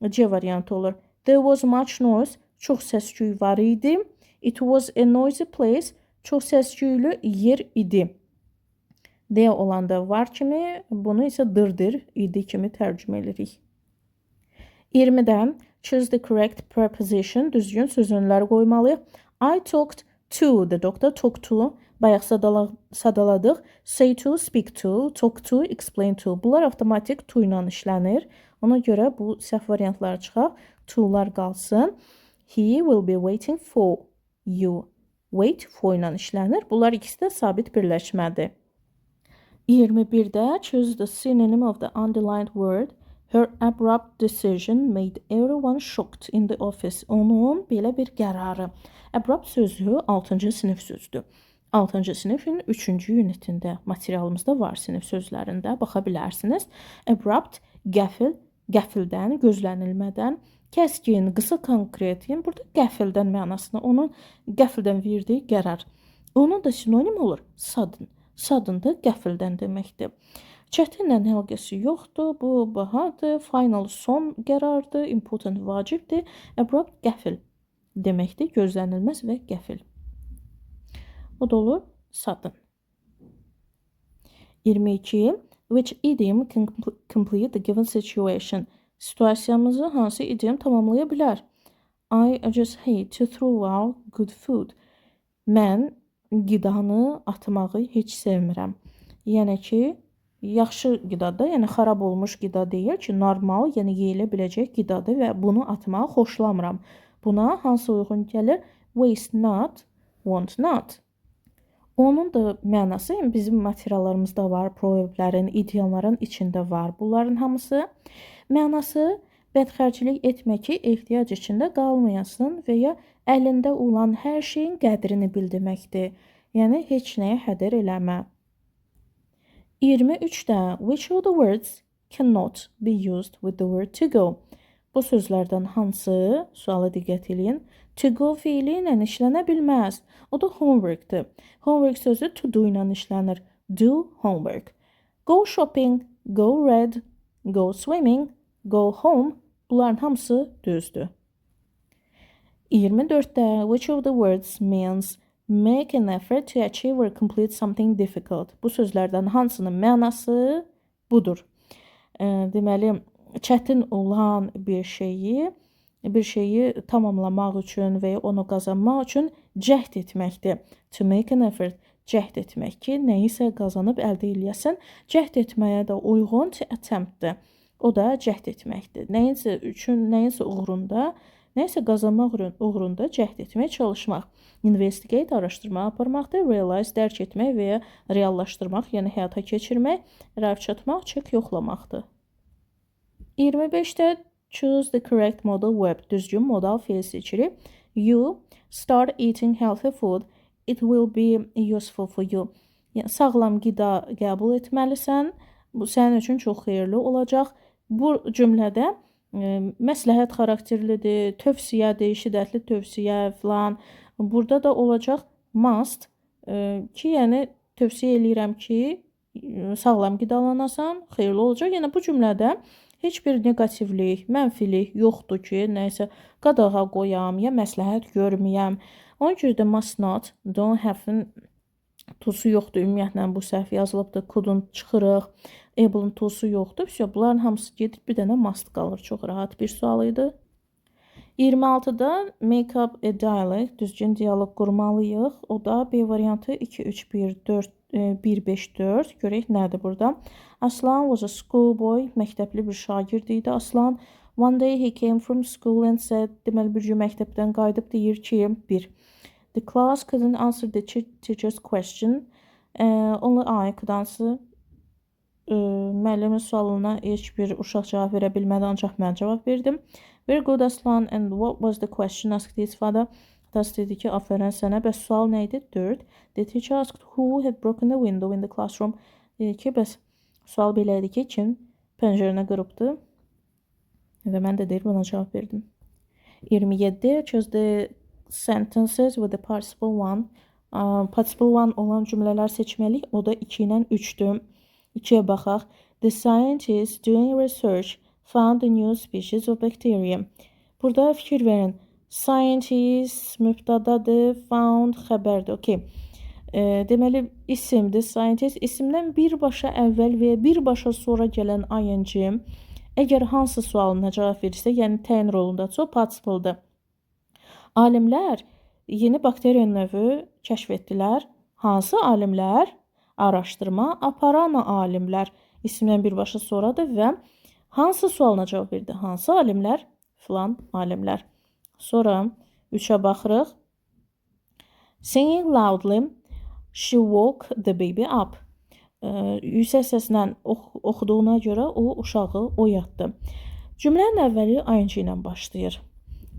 C variantı olur. There was much noise, çox səs-küy var idi. It was a noisy place, çox səs-küylü yer idi. D olanda var kimi, bunu isə dırdır, idi kimi tərcümə edirik. 20-dən choose the correct preposition, düzgün sözünləri qoymalıyıq. I talked to, the doctor talked to, bayaq sadaladıq. Say to, speak to, talk to, explain to. Bunlar avtomatik to ilə işlənir. Ona görə bu səhv variantları çıxaq. To'lar qalsın. He will be waiting for you. Wait for ilə işlənir. Bunlar ikisi də sabit birləşmədir. 21-də choose the synonym of the underlined word. Her abrupt decision made everyone shocked in the office. Onun belə bir qərarı. Abrupt sözü 6-cı sinif sözdür. 6-cı sinifin 3-cü unitində materialımızda var sinif sözlərində. Baxa bilərsiniz. Abrupt, qəfil, qəfildən, gözlənilmədən, kəskin, qısa, konkret. Yəni, burada qəfildən mənasını, onun qəfildən verdiyi qərar. Onun da sinonim olur sudden. Sudden da qəfildən deməkdir. Çətinlə həlqəsi yoxdur, bu bahadır, final son qərardır, important vacibdir, abrupt qəfil deməkdir, gözlənilməz və qəfil. O da olur sudden. 22. Which idiom can complete the given situation? Situasiyamızı hansı idiom tamamlaya bilər? I just hate to throw out good food. Mən qidanı atmağı heç sevmirəm. Yəni ki, yaxşı qidadır, yəni xarab olmuş qida deyil ki, normal, yəni yeyilə biləcək qidadır və bunu atmağı xoşlamıram. Buna hansı uyğun gəlir? Waste not, want not. Onun da mənası bizim materiallarımızda var, proverblərin, idiomların içində var. Bunların hamısı mənası bədxərclik etmək ki, ehtiyac içində qalmayasın və ya əlində olan hər şeyin qədrini bildirməkdir. Yəni, heç nəyə hədər eləmə. 23-də which of the words cannot be used with the word to go? Bu sözlərdən hansı, suala diqqət edin, to go fiili ilə işlənə bilməz. O da homework'dır. Homework sözü to do ilə işlənir. Do homework. Go shopping, go read, go swimming, go home. Bunların hamısı düzdür. 24-də which of the words means make an effort to achieve or complete something difficult? Bu sözlərdən hansının mənası budur. Deməli, çətin olan bir şeyi tamamlamaq üçün və ya onu qazanmaq üçün cəhd etməkdir. To make an effort, cəhd etmək ki, nəyisə qazanıb əldə eləyəsən. Cəhd etməyə də uyğun to attempt-dir. O da cəhd etməkdir. Nəyinsə üçün, nəyinsə uğrunda, nəyinsə qazanmaq uğrunda cəhd etməyə çalışmaq. Investigate araşdırma aparmaqdır. Realize dərk etmək və ya reallaşdırmaq, yəni həyata keçirmək. Arrive çatmaq, check yoxlamaqdır. 25-də choose the correct modal verb. Düzgün modal fe'l seçirik. You start eating healthy food. It will be useful for you. Yəni, sağlam qida qəbul etməlisən. Bu sənin üçün çox xeyirli olacaq. Bu cümlədə məsləhət xarakterlidir, tövsiyədir, şiddətli tövsiyə filan. Burada da olacaq must ki, yəni tövsiyə eləyirəm ki, sağlam qidalanasan, xeyirli olacaq. Yəni bu cümlədə heç bir negativlik, mənfilik yoxdur ki, nəyisə qadağa qoyam, ya məsləhət görməyəm. Ona görə də must not, don't have-ın tusu yoxdur. Ümumiyyətlə bu səhv yazılıbdır. Couldn't çıxırıq. Able-ın tusu yoxdur. Bunların hamısı gedir. Bir dənə must qalır. Çox rahat bir sual idi. 26-da make up a dialogue. Düzgün diyaloq qurmalıyıq. O da B variantı 2, 3, 1, 4, 1, 5, 4. Görək nədir burada. Aslan was a schoolboy. Məktəbli bir şagird idi. Aslan one day he came from school and said, deməli bir gün məktəbdən qayıdıb deyir ki, 1. The class couldn't answer the teacher's question. Only I could answer. Müəllimin sualına heç bir uşaq cavab verə bilmədi, ancaq mən cavab verdim. Very good Aslan. And what was the question asked his father? Atası dedi ki, aferin sənə. Bəs sual nə idi? 4. The teacher asked who had broken the window in the classroom. Dedi ki, bəs sual belə idi ki, kim pəncərəni qırıbdı? Və mən də deyir, buna cavab verdim. 27. Choose the sentences with the participle one. Participle one olan cümlələr seçməliyik. O da 2 ilə 3-dür. 2-yə baxaq. The scientists doing research found a new species of bacteria. Burada fikir verin. Scientists mübtadadır, found xəbərdir. Okay. Deməli isimdir. Scientist isimdən birbaşa əvvəl və birbaşa sonra gələn ing. Əgər hansı sualına cavab verirsə, yəni təyin rolundadırsa, o participle'dır. Alimlər yeni bakteriya növü kəşf etdilər. Hansı alimlər? Araşdırma aparan alimlər. İsimdən birbaşa sonradır və hansı sualına cavab verdi? Hansı alimlər? Filan alimlər. Sonra 3-ə baxırıq. Singing loudly, she woke the baby up. Yüksək səslə oxuduğuna görə o uşağı oyatdı. Cümlənin əvvəli ing ilə başlayır.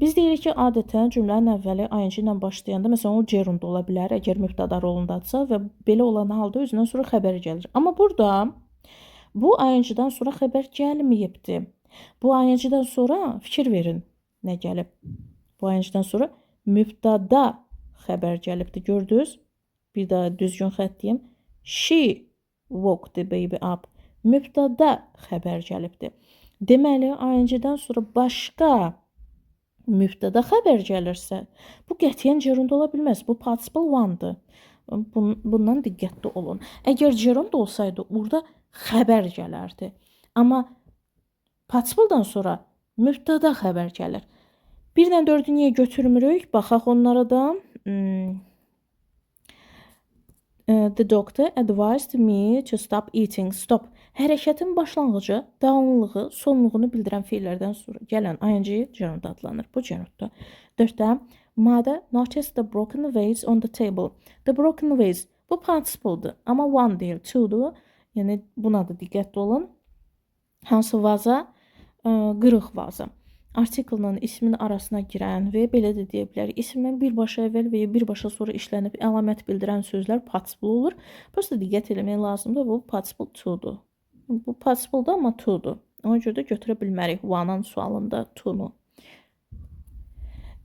Biz deyirik ki, adətən cümlənin əvvəli ing ilə başlayanda, məsələn, o gerund ola bilər, əgər mübtada rolundadırsa və belə olan halda özündən sonra xəbər gəlir. Amma burada bu ing-dən sonra xəbər gəlməyibdir. Bu ing-dən sonra fikir verin nə gəlib. Bu ing-dən sonra mübtada xəbər gəlibdir. Gördünüz? Bir daha düzgün xətt deyim. She woke the baby up. Mübtada xəbər gəlibdir. Deməli, ing-dən sonra başqa mübtada xəbər gəlirsə, bu qətiyyən gerund ola bilməz. Bu participle one-dır. Bundan diqqətli olun. Əgər gerund olsaydı, orada xəbər gələrdi. Amma participle-dan sonra mübtada xəbər gəlir. 1-dən 4-ü niyə götürmürük? Baxaq onlara da. The doctor advised me to stop eating. Stop. Hərəkətin başlanğıcı, davamlılığı, sonluğunu bildirən feillərdən sonra gələn ing gerund adlanır. Bu gerunddur. 4-də Mother noticed the broken vase on the table. The broken vase. Bu participle'dır. Amma one deyil, two-dur. Yəni buna da diqqətli olun. Hansı vaza? Qırıq vaza. Artiklın ismin arasına girən və belə də deyə bilərik. İsimdən birbaşa əvvəl və ya birbaşa sonra işlənib əlamət bildirən sözlər participle olur. Prosta diqqət eləmək lazımdır. Bu participle to-dur. Bu participle-dur, amma to-dur. Ona görə də götürə bilmərik one-an sualında to-nu.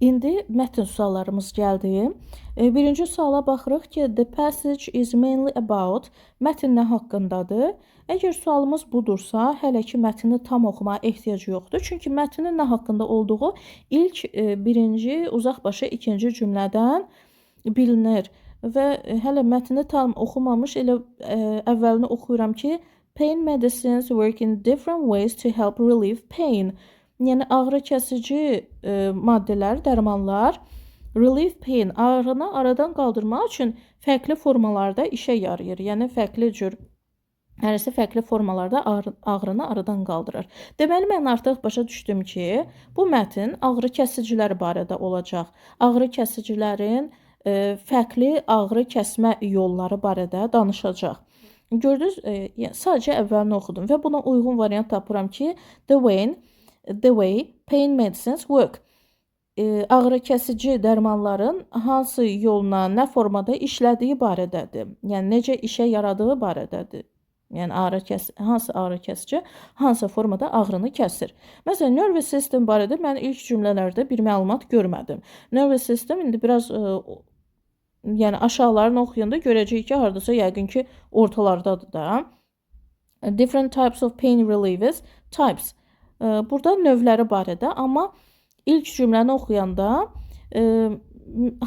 İndi mətn suallarımız gəldi. Birinci suala baxırıq ki, the passage is mainly about. Mətn nə haqqındadır? Əgər sualımız budursa, hələ ki mətni tam oxumaya ehtiyac yoxdur. Çünki mətnin nə haqqında olduğu ilk birinci, uzaq başa ikinci cümlədən bilinir. Və hələ mətni tam oxumamış, elə əvvəlini oxuyuram ki, pain medicines work in different ways to help relieve pain. Yəni ağrı kəsici maddələr, dərmanlar relieve pain ağrını aradan qaldırmaq üçün fərqli formalarda işə yarayır. Yəni fərqli cür hərəsi fərqli formalarda ağrını aradan qaldırır. Deməli, mən artıq başa düşdüm ki, bu mətn ağrı kəsicilər barədə olacaq. Ağrı kəsicilərin fərqli ağrı kəsmə yolları barədə danışacaq. Gördünüz, sadəcə əvvəlini oxudum və buna uyğun variant tapıram ki, the way pain medicines work. Ağrı kəsici dərmanların hansı yolla, nə formada işlədiyi barədədir. Yəni necə işə yaradığı barədədir. Yəni hansı ağrı kəsici hansı formada ağrını kəsir. Məsələn, nervous system barədə mən ilk cümlələrdə bir məlumat görmədim. Nervous system indi biraz yəni aşağılarını oxuyanda görəcəyik ki, hardasa yəqin ki, ortalardadır da. Different types of pain relievers, types. Burada növləri barədə, amma ilk cümləni oxuyanda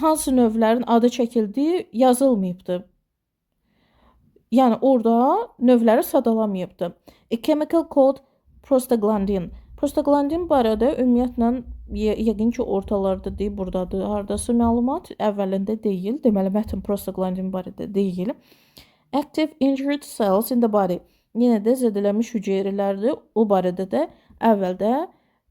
hansı növlərin adı çəkildiyi yazılmayıbdır. Yəni orada növləri sadalamayıbdır. A chemical called prostaglandin. Prostaglandin barədə ümumiyyətlə yəqin ki, ortalardadır, buradadır. Hardasa məlumat əvvəlində deyil. Deməli, mətn prostaglandin barədə deyil. Active injured cells in the body. Yenə də zədələnmiş hüceyrələrdir. O barədə də əvvəldə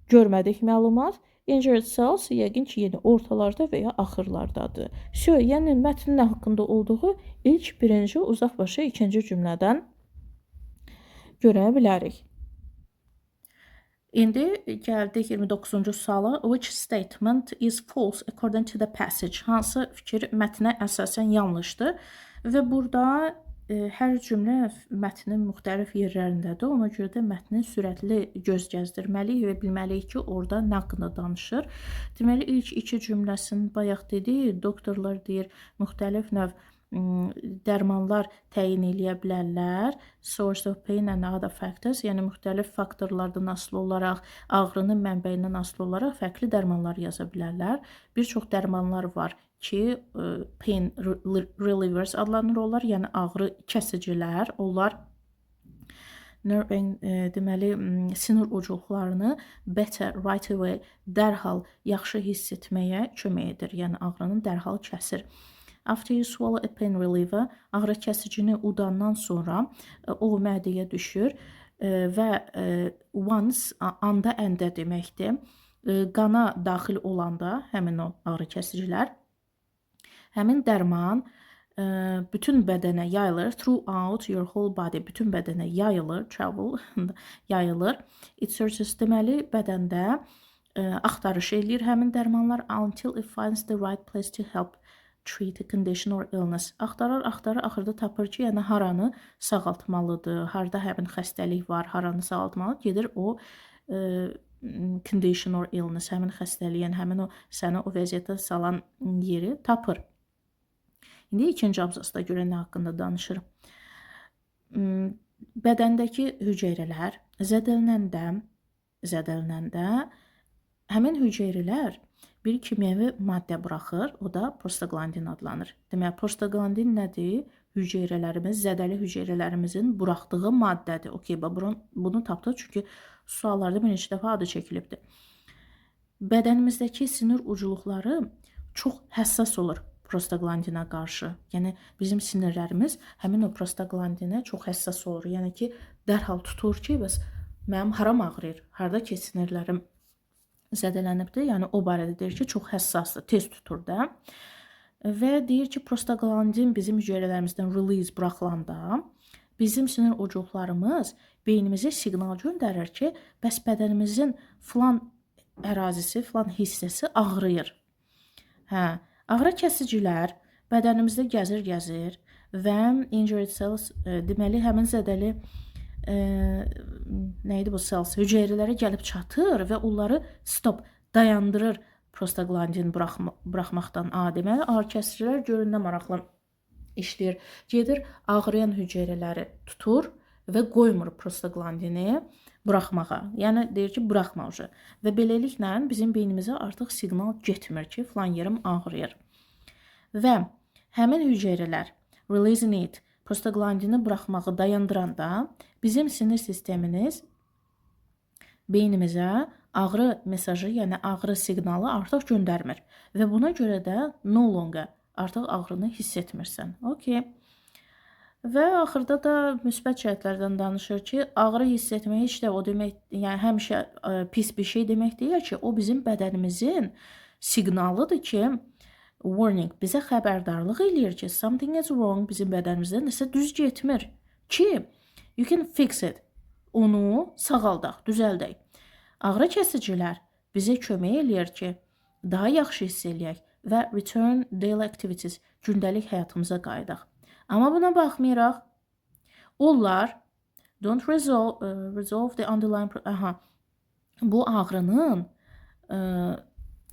görmədik məlumat. Injured cells yəqin ki, yenə ortalarda və ya axırlardadır. Yəni mətnin nə haqqında olduğu ilk birinci uzaq başa ikinci cümlədən görə bilərik. İndi gəldik 29-cu suala. Which statement is false according to the passage? Hansı fikir mətnə əsasən yanlışdır? Və burada hər cümlə mətnin müxtəlif yerlərindədir. Ona görə də mətni sürətli göz gəzdirməliyik və bilməliyik ki, orada nə haqqında danışır. Deməli, ilk iki cümləsini bayaq dedik. Doktorlar deyir, müxtəlif növ dərmanlar təyin eləyə bilərlər. Source of pain and other factors, yəni müxtəlif faktorlardan asılı olaraq, ağrının mənbəyindən asılı olaraq fərqli dərmanlar yaza bilərlər. Bir çox dərmanlar var ki, pain relievers adlanır onlar, yəni ağrı kəsicilər. Onlar deməli sinir ucluqlarını better right away, dərhal yaxşı hiss etməyə kömək edir. Yəni ağrını dərhal kəsir. After you swallow a pain reliever, ağrı kəsicini udandan sonra o mədəyə düşür və once anda əndə deməkdir. Qana daxil olanda həmin o ağrı kəsicilər, həmin dərman bütün bədənə yayılır, throughout your whole body, bütün bədənə yayılır, travel, yayılır. It searches, deməli bədəndə axtarış eləyir həmin dərmanlar until it finds the right place to help treat a condition or illness. Axtarır, axırda tapır ki, yəni haranı sağaltmalıdır, harda həmin xəstəlik var, haranı sağaltmalıdır, gedir o condition or illness, həmin xəstəliyin, həmin o səni o vəziyyətə salan yeri tapır. İndi ikinci abzasda görə nə haqqında danışır? Bədəndəki hüceyrələr zədələnəndə həmin hüceyrələr bir kimyəvi maddə buraxır, o da prostaglandin adlanır. Deməli, prostaglandin nədir? Hüceyrələrimiz, zədəli hüceyrələrimizin buraxdığı maddədir. Okey, bunu tapdıq, çünki suallarda bir neçə dəfə adı çəkilibdir. Bədənimizdəki sinir ucluqları çox həssas olur prostaglandinə qarşı. Yəni, bizim sinirlərimiz həmin o prostaglandinə çox həssas olur. Yəni ki, dərhal tutur ki, bəs mənim haram ağrıyır, harda ki, sinirlərim zədələnibdir, yəni o barədə deyir ki, çox həssasdır, tez tutur da. Və deyir ki, prostaglandin bizim hüceyrələrimizdən release buraxılanda bizim sinir ucluqlarımız beynimizə siqnal göndərir ki, bəs bədənimizin filan ərazisi, filan hissəsi ağrıyır. Ağrı kəsicilər bədənimizdə gəzir və injured cells, deməli, həmin zədəli neydi bu cells? Hüceyrələrə gəlib çatır və onları dayandırır prostaglandin buraxmaqdan. Deməli, ağrı kəsicilər göründə maraqlı işləyir. Gedir, ağrıyan hüceyrələri tutur və qoymur prostaglandini buraxmağa. Yəni, deyir ki, buraxma ucu. Və beləliklə bizim beynimizə artıq siqnal getmir ki, filan yerim ağrıyır. Və həmin hüceyrələr releasing it, prostaglandini buraxmağı dayandıranda bizim sinir sistemimiz beynimizə ağrı mesajı, yəni ağrı siqnalı artıq göndərmir və buna görə də no longer artıq ağrını hiss etmirsən. Okay. Və axırda da müsbət cəhətlərdən danışır ki, ağrı hiss etmək heç də o demək, yəni həmişə pis bir şey demək deyil ki, o bizim bədənimizin siqnalıdır ki, warning, bizə xəbərdarlıq eləyir ki, something is wrong, bizim bədənimizdə nəsə düz getmir ki, you can fix it, onu sağaldaq, düzəldək. Ağrı kəsicilər bizə kömək eləyir ki, daha yaxşı hiss eləyək və return daily activities, gündəlik həyatımıza qayıdaq. Amma buna baxmayaraq, onlar don't resolve the underlying bu ağrının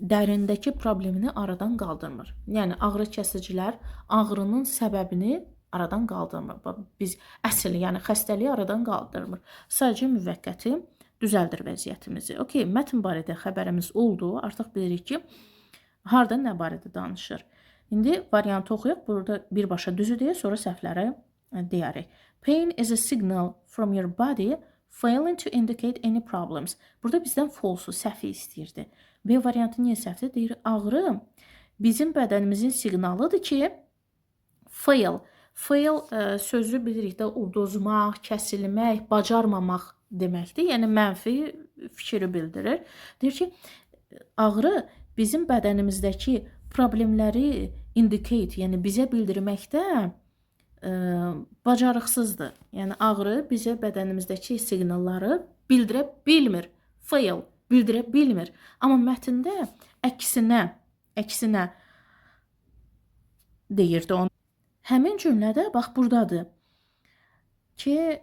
dərindəki problemini aradan qaldırmır. Yəni ağrı kəsicilər ağrının səbəbini aradan qaldırmır. Biz əsl, yəni xəstəliyi aradan qaldırmır. Sadəcə müvəqqəti düzəldir vəziyyətimizi. Okay, mətn barədə xəbərimiz oldu. Artıq bilirik ki, harda nə barədə danışır. İndi variantı oxuyaq. Burada birbaşa düzü deyə, sonra səhvləri deyərik. Pain is a signal from your body failing to indicate any problems. Burada bizdən false-u, səhvi istəyirdi. B variantı niyə səhvdir? Deyir, ağrı bizim bədənimizin siqnalıdır ki, fail. Fail sözü bilirik də, uduzmaq, kəsilmək, bacarmamaq deməkdir. Yəni mənfi fikri bildirir. Deyir ki, ağrı bizim bədənimizdəki problemləri indicate, yəni bizə bildirməkdə bacarıqsızdır. Yəni ağrı bizə bədənimizdəki siqnalları bildirə bilmir. Fail, bildirə bilmir. Amma mətndə əksinə deyirdi onu. Həmin cümlədə bax buradadır ki,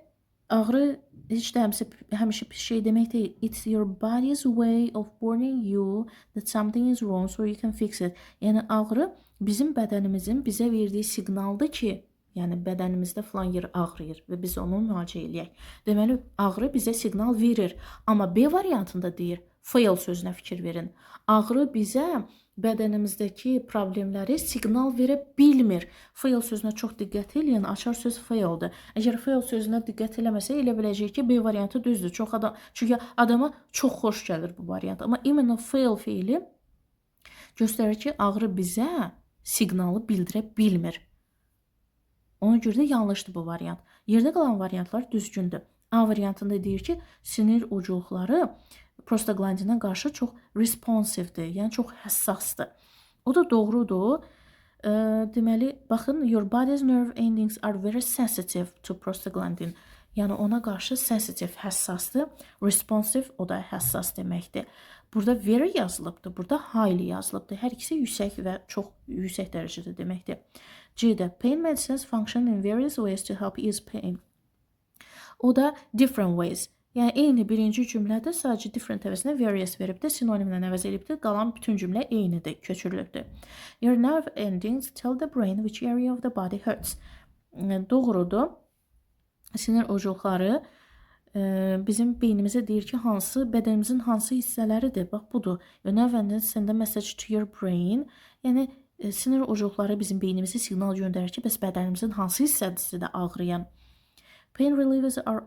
ağrı heç də həmişə pis şey demək deyil. It's your body's way of warning you that something is wrong so you can fix it. Yəni ağrı bizim bədənimizin bizə verdiyi siqnaldır ki, yəni bədənimizdə filan yer ağrıyır və biz onu müalicə eləyək. Deməli, ağrı bizə siqnal verir. Amma B variantında deyir, fail sözünə fikir verin. Ağrı bizə bədənimizdəki problemləri siqnal verə bilmir. Fail sözünə çox diqqət edin, açar söz faildir. Əgər fail sözünə diqqət eləməsə, elə biləcək ki, B variantı düzdür. Çünki adama çox xoş gəlir bu variant. Amma imенно fail feili göstərir ki, ağrı bizə siqnalı bildirə bilmir. Ona görə də yanlışdır bu variant. Yerdə qalan variantlar düzgündür. A variantında deyir ki, sinir ucluqları prostaglandinə qarşı çox responsivedir, yəni çox həssasdır. O da doğrudur. Deməli, baxın, your body's nerve endings are very sensitive to prostaglandin. Yəni ona qarşı sensitive, həssasdır. Responsive, o da həssas deməkdir. Burada very yazılıbdır, burada highly yazılıbdır. Hər ikisi yüksək və çox yüksək dərəcədə deməkdir. C-də pain medicines function in various ways to help ease pain. O da different ways. Yəni eyni birinci cümlədə sadəcə different əvəzinə various veribdir, sinonimlə əvəz edibdir, qalan bütün cümlə eynidir, köçürülübdür. Your nerve endings tell the brain which area of the body hurts. Doğrudur. Sinir ucluqları bizim beynimizə deyir ki, hansı bədənimizin hansı hissələridir. Bax budur. Your nerve endings send a message to your brain. Yəni sinir ucluqları bizim beynimizə siqnal göndərir ki, bəs bədənimizin hansı hissəsi də ağrıyan. Pain relievers are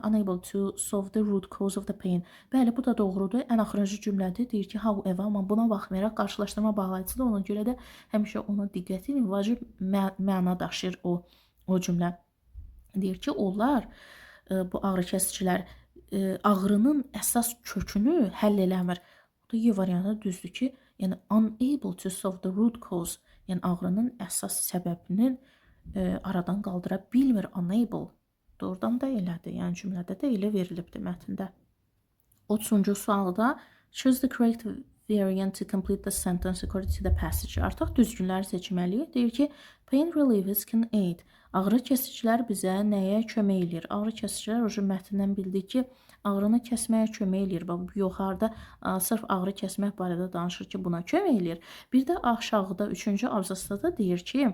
unable to solve the root cause of the pain. Bəli, bu da doğrudur. Ən axırıncı cümlədə deyir ki, however, amma buna baxmayaraq qarşılaşdırma bağlayıcıdır. Ona görə də həmişə ona diqqət edin, vacib məna daşıyır o cümlə. Deyir ki, onlar, bu ağrı kəsicilər, ağrının əsas kökünü həll eləmir. Bu da Y variantı düzdür ki, yəni unable to solve the root cause, yəni ağrının əsas səbəbinin aradan qaldıra bilmir, unable. Doğrudan da elədir, yəni cümlədə də elə verilibdir mətndə. 30-cu sualda choose the correct variant to complete the sentence according to the passage. Artıq düzgünləri seçməliyik. Deyir ki, pain relievers can aid. Ağrı kəsicilər bizə nəyə kömək eləyir? Ağrı kəsicilər o mətndən bildik ki, ağrını kəsməyə kömək eləyir. Yuxarıda sırf ağrı kəsmək barədə danışır ki, buna kömək eləyir. Bir də aşağıda 3-cü abzasda da deyir ki,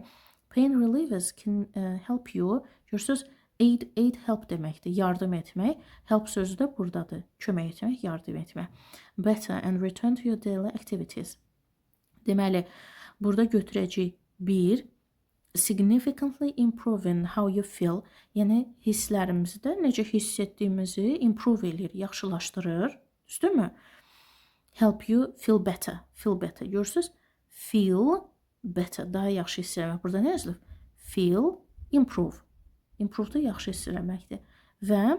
pain relievers can help you. Görürsünüz, aid help deməkdir, yardım etmək. Help sözü də buradadır, kömək etmək, yardım etmək. Better and return to your daily activities. Deməli, burada götürəcək 1, significantly improving how you feel, yəni hisslərimizi də necə hiss etdiyimizi improve eləyir, yaxşılaşdırır. Düzdürmü? Help you feel better. Feel better. Görürsünüz? Feel better. Daha yaxşı hiss eləmək. Burada nə yazılıb? Feel, improve. Improve da yaxşı hiss eləməkdir. Və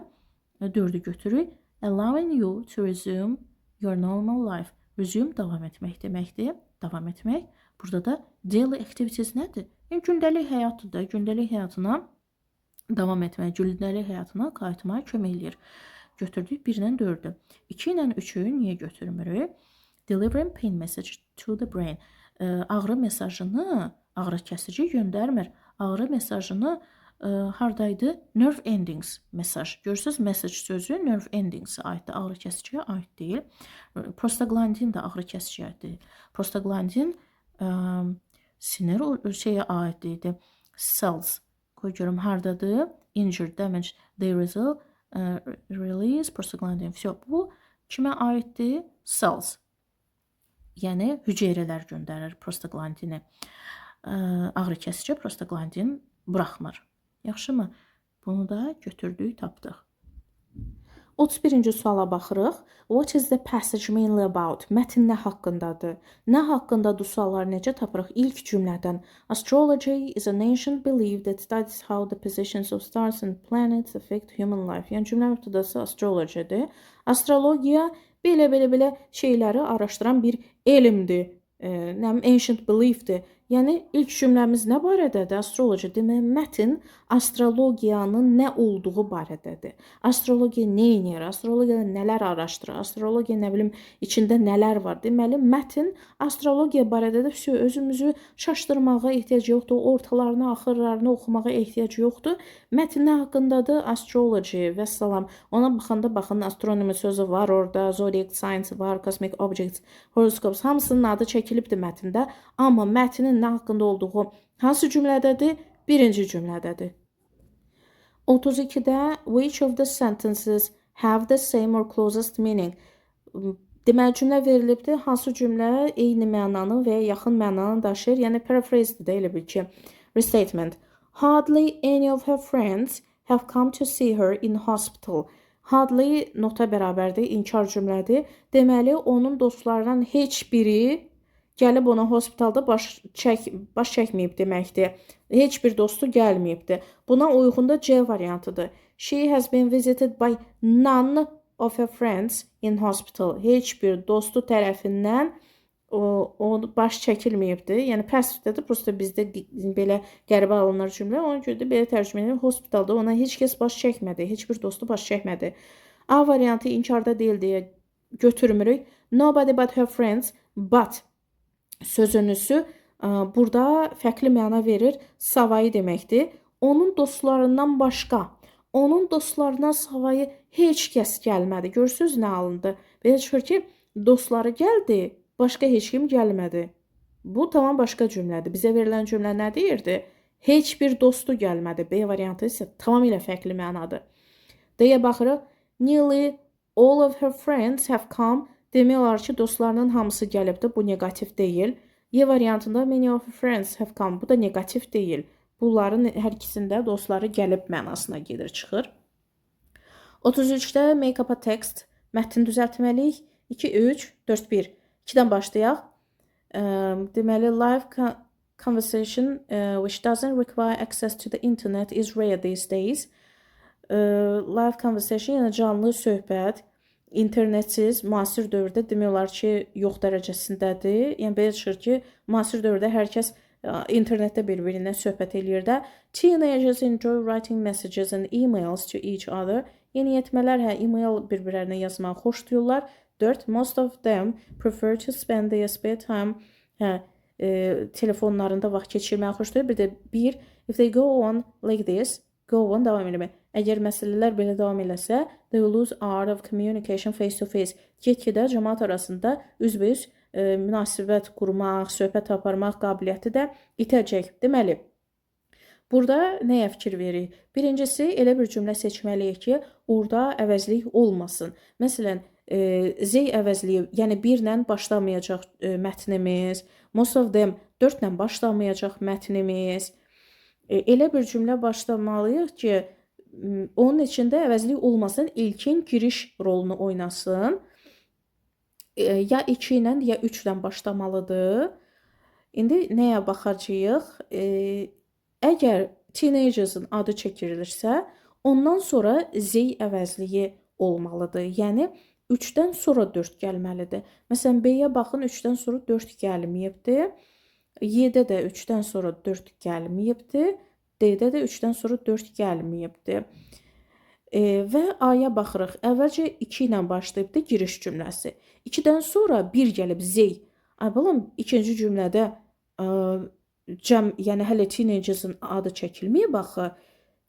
4-ü götürürük. Allowing you to resume your normal life. Resume davam etmək deməkdir. Davam etmək. Burada da daily activities nədir? Yəni gündəlik həyatdır da. Gündəlik həyatına davam etmək, gündəlik həyatına qayıtmağa kömək eləyir. Götürdük 1 ilə 4-ü. 2 ilə 3-ü niyə götürmürük? Delivering pain message to the brain. Ağrı mesajını ağrı kəsici göndərmir. Ağrı mesajını hardaydı? Nerve endings mesaj. Görürsünüz, message sözü nerve endings-ə aiddir. Ağrı kəsiciyə aid deyil. Prostaglandin də ağrı kəsiciyə aiddir. Prostaglandin sinir şeyə aid idi. Cells. Qoy görüm hardadır? Injured, damaged, they result, release, prostaglandin. Bu kimə aiddir? Cells. Yəni hüceyrələr göndərir prostaglandini. Ağrı kəsici prostaglandin buraxmır. Yaxşımı? Bunu da götürdük, tapdıq. 31-ci suala baxırıq. What is the passage mainly about? Mətn nə haqqındadır? Nə haqqındadır sualları necə tapırıq? İlk cümlədən. Astrology is an ancient belief that studies how the positions of stars and planets affect human life. Yəni cümlə mübtədası astrologiyadır. Astrologiya belə şeyləri araşdıran bir elmdir. Ancient beliefdir. Yəni ilk cümləmiz nə barədədir? Astrologiya. Demək, mətn astrologiyanın nə olduğu barədədir. Astrologiya nə edir? Astrologiyada nələr araşdırır? Astrologiya nə bilim içində nələr var? Deməli, mətn astrologiya barədədir. Özümüzü çaşdırmağa ehtiyac yoxdur. Ortalarını, axırlarını oxumağa ehtiyac yoxdur. Mətn nə haqqındadır? Astrology və salam. Ona baxanda baxın, astronomi sözü var orada, zodiac signs var, cosmic objects, horoscopes, hamısının adı çəkilibdir mətndə. Amma mətnin nə haqqında olduğu hansı cümlədədir? Birinci cümlədədir. 32-də which of the sentences have the same or closest meaning? Deməli, cümlə verilibdir. Hansı cümlə eyni mənanı və ya yaxın mənanı daşıyır? Yəni paraphrase-dir də, elə bil ki. Restatement. Hardly any of her friends have come to see her in hospital. Hardly nota bərabərdir, inkar cümlədir. Deməli, onun dostlarından heç biri gəlib ona hospitalda baş çəkməyib deməkdir. Heç bir dostu gəlməyibdir. Buna uyğun da C variantıdır. She has been visited by none of her friends in hospital. Heç bir dostu tərəfindən o baş çəkilməyibdir. Yəni passivdədir. Prosta bizdə belə qəribə alınır cümlə. Ona görə də belə tərcümə edilir. Hospitalda ona heç kəs baş çəkmədi. Heç bir dostu baş çəkmədi. A variantı inkarda deyil deyə götürmürük. Nobody but her friends, but sözünüzü burada fərqli məna verir. Savayı deməkdir. Onun dostlarından başqa. Onun dostlarından savayı heç kəs gəlmədi. Görürsünüz nə alındı? Belə çıxır ki, dostları gəldi, başqa heç kim gəlmədi. Bu tamam başqa cümlədir. Bizə verilən cümlə nə deyirdi? Heç bir dostu gəlmədi. B variantı isə tamamilə fərqli mənadır. D-yə baxırıq. Nearly all of her friends have come. Demək olar ki, dostlarının hamısı gəlibdir. Bu negativ deyil. Y variantında many of her friends have come. Bu da negativ deyil. Bunların hər ikisində dostları gəlib mənasına gedir, çıxır. 33-də make up a text. Mətn düzəltməliyik. 2, 3, 4, 1. 2-dən başlayaq. Deməli, live conversation which doesn't require access to the internet is rare these days. Live conversation, yəni canlı söhbət, internetsiz müasir dövrdə demək olar ki, yox dərəcəsindədir. Yəni belə çıxır ki, müasir dövrdə hər kəs internetdə bir-birinə söhbət eləyir də. Teenagers enjoy writing messages and emails to each other. Yeniyetmələr e-mail bir-birlərinə yazmağı xoşlayırlar. 4. Most of them prefer to spend their spare time telefonlarında vaxt keçirməyi xoşlayır. Bir də 1. If they go on like this, go on davam eləmək. Əgər məsələlər belə davam eləsə, they will lose art of communication face to face. Get-gedə cəmaət arasında üzbəüz münasibət qurmaq, söhbət aparmaq qabiliyyəti də itəcək. Deməli, burada nəyə fikir veririk? Birincisi, elə bir cümlə seçməliyik ki, orada əvəzlik olmasın. Məsələn, Z əvəzliyi, yəni 1 ilə başlamayacaq mətnimiz, most of them 4 ilə başlamayacaq mətnimiz. Elə bir cümlə başlamalıyıq ki, onun içində əvəzlik olmasın, ilkin giriş rolunu oynasın. ya 2 ilə ya 3 ilə başlamalıdır. İndi nəyə baxacağıq? Əgər teenagers'ın adı çəkilirsə, ondan sonra Z əvəzliyi olmalıdır. Yəni 3-dən sonra 4 gəlməlidir. Məsələn, B-yə baxın, 3-dən sonra 4 gəlməyibdir. Y-də də 3-dən sonra 4 gəlməyibdir. D-də də 3-dən sonra 4 gəlməyibdir. Və A-ya baxırıq. Əvvəlcə 2 ilə başlayıbdır giriş cümləsi. 2-dən sonra 1 gəlib Z. Ay balam, ikinci cümlədə yəni hələ teenagers'ın adı çəkilməyib axı.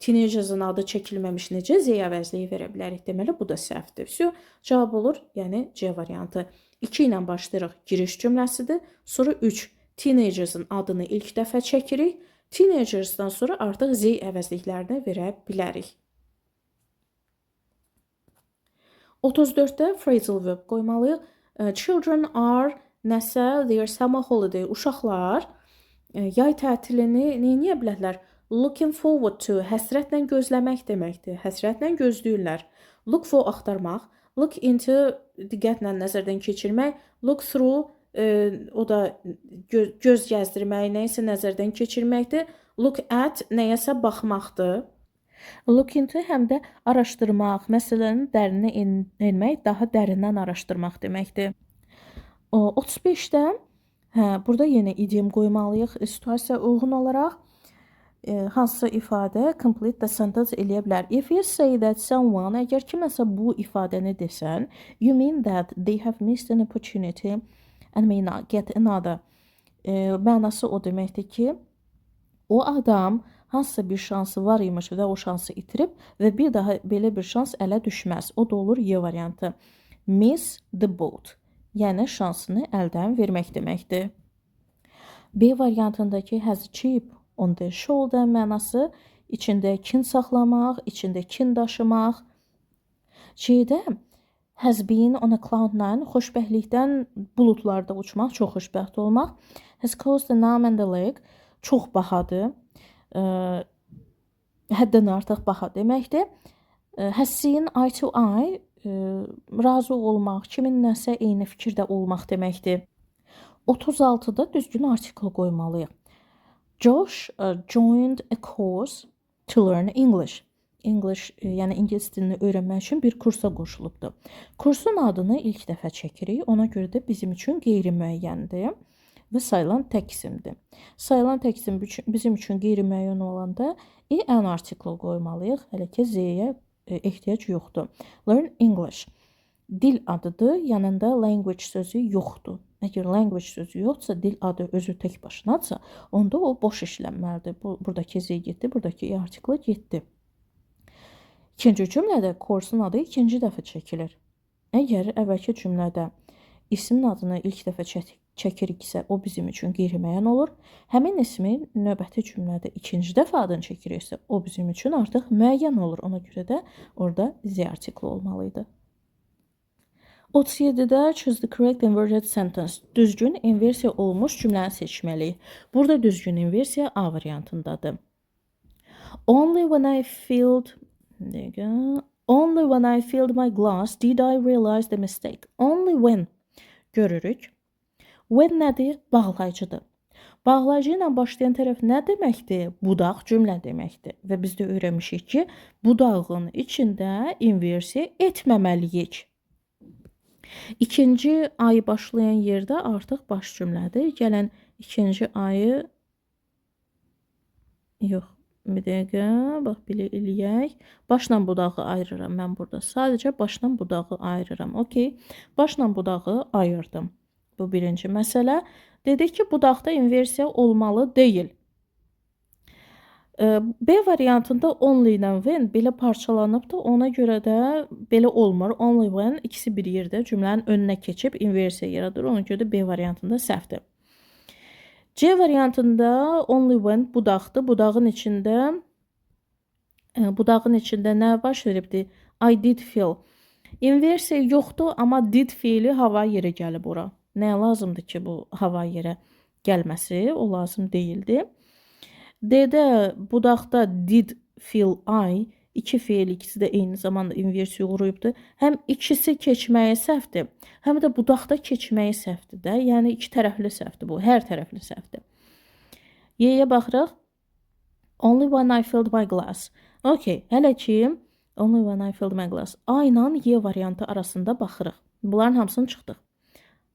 Teenagers'ın adı çəkilməmiş necə Z əvəzliyi verə bilərik? Deməli, bu da səhvdir. Vəsə, cavab olur, yəni C variantı. 2 ilə başlayırıq, giriş cümləsidir. Sonra 3, teenagers'ın adını ilk dəfə çəkirik. Teenagers'dan sonra artıq Z əvəzliklərini verə bilərik. 34-də phrasal verb qoymalıyıq. Children are nəsə, their summer holiday. Uşaqlar yay tətilini neyə bilərlər? Looking forward to, həsrətlə gözləmək deməkdir. Həsrətlə gözləyirlər. Look for, axtarmaq. Look into, diqqətlə nəzərdən keçirmək. Look through, o da göz gəzdirmək, nəyisə nəzərdən keçirməkdir. Look at, nəyəsə baxmaqdır. Look into həm də araşdırmaq, məsələnin dərinə enmək, daha dərindən araşdırmaq deməkdir. 35-də burada yenə idiom qoymalıyıq situasiya uyğun olaraq. Hansısa ifadə complete the sentence eləyə bilər. If you say that someone, əgər kiməsə bu ifadəni desən, you mean that they have missed an opportunity and may not get another. Mənası o deməkdir ki, o adam hansısa bir şansı var imiş və o şansı itirib və bir daha belə bir şans ələ düşməz. O da olur Y variantı. Miss the boat. Yəni şansını əldən vermək deməkdir. B variantındakı has a chip on the shoulder mənası içində kin saxlamaq, içində kin daşımaq. C-də has been on a cloud nine, xoşbəxtlikdən buludlarda uçmaq, çox xoşbəxt olmaq. Has caused an arm and a leg, çox bahadır. Həddən artıq baha deməkdir. Has seen eye to eye, razı olmaq, kimin nəsə eyni fikirdə olmaq deməkdir. 36-da düzgün artikl qoymalıyıq. Josh joined a course to learn English. Yəni ingilis dilini öyrənmək üçün bir kursa qoşulubdur. Kursun adını ilk dəfə çəkirik. Ona görə də bizim üçün qeyri-müəyyəndir və sayılan tək isimdir. Sayılan tək isim bizim üçün qeyri-müəyyən olanda en artikl qoymalıyıq. Hələ ki Z-yə ehtiyac yoxdur. Learn English. Dil adıdır, yanında language sözü yoxdur. Əgər language sözü yoxdursa, dil adı özü tək başınadsa, onda o boş işlənməlidir. Buradakı Z getdi, buradakı E artiklı getdi. İkinci cümlədə kursun adı ikinci dəfə çəkilir. Əgər əvvəlki cümlədə ismin adını ilk dəfə çəkiriksə, o bizim üçün qeyri-müəyyən olur. Həmin ismin növbəti cümlədə ikinci dəfə adını çəkiriksə, o bizim üçün artıq müəyyən olur. Ona görə də orada Z artiklı olmalıydı. 37-də choose the correct inverted sentence. Düzgün inversiya olmuş cümləni seçməliyik. Burada düzgün inversiya A variantındadır. Only when I filled my glass did I realize the mistake. Only when görürük. When nədir? Bağlayıcıdır. Bağlayıcı ilə başlayan tərəf nə deməkdir? Budaq cümlə deməkdir. Və biz də öyrənmişik ki, budağın içində inversiya etməməliyik. İkinci ayı başlayan yerdə artıq baş cümlədir. Gələn ikinci ayı yox, bir dəqiqə, bax belə eləyək. Başla budağı ayırıram mən burada. Sadəcə başla budağı ayırıram. Okey. Başla budağı ayırdım. Bu birinci məsələ. Dedik ki, budaqda inversiya olmalı deyil. B variantında only ilə when belə parçalanıbdır. Ona görə də belə olmur. Only when ikisi bir yerdə cümlənin önünə keçib inversiya yaradır. Ona görə də B variantında səhvdir. C variantında only when budaqdır. Budağın içində nə baş veribdir? I did feel. İnversiya yoxdur, amma did feeli hava yerə gəlib ora. Nəyə lazımdır ki, bu hava yerə gəlməsi? O lazım deyildi. D-də budaqda did feel I İki feil, ikisi də eyni zamanda inversiya uğrayıbdır. Həm ikisi keçməyi səhvdir, həm də budaqda keçməyi səhvdir də. Yəni iki tərəfli səhvdir bu, hər tərəfli səhvdir. Y-yə baxırıq. Only when I filled my glass. Okay, hələ ki only when I filled my glass. A ilə Y variantı arasında baxırıq. Bunların hamısını çıxdıq.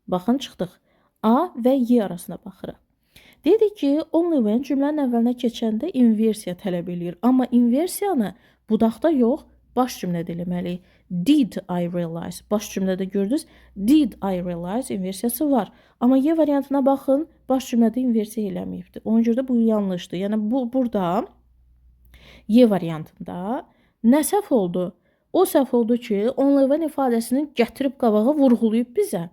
Baxın, çıxdıq. A və Y arasında baxırıq. Dedik ki, only when cümlənin əvvəlinə keçəndə inversiya tələb eləyir. Amma inversiyanı budaqda yox, baş cümlədə eləməliyik. Did I realize? Baş cümlədə gördünüz. Did I realize inversiyası var. Amma Y variantına baxın, baş cümlədə inversiya eləməyibdir. Ona görə də bu yanlışdır. Yəni burada Y variantında nə səhv oldu? O səhv oldu ki, only when ifadəsini gətirib qabağa vurğulayıb bizə.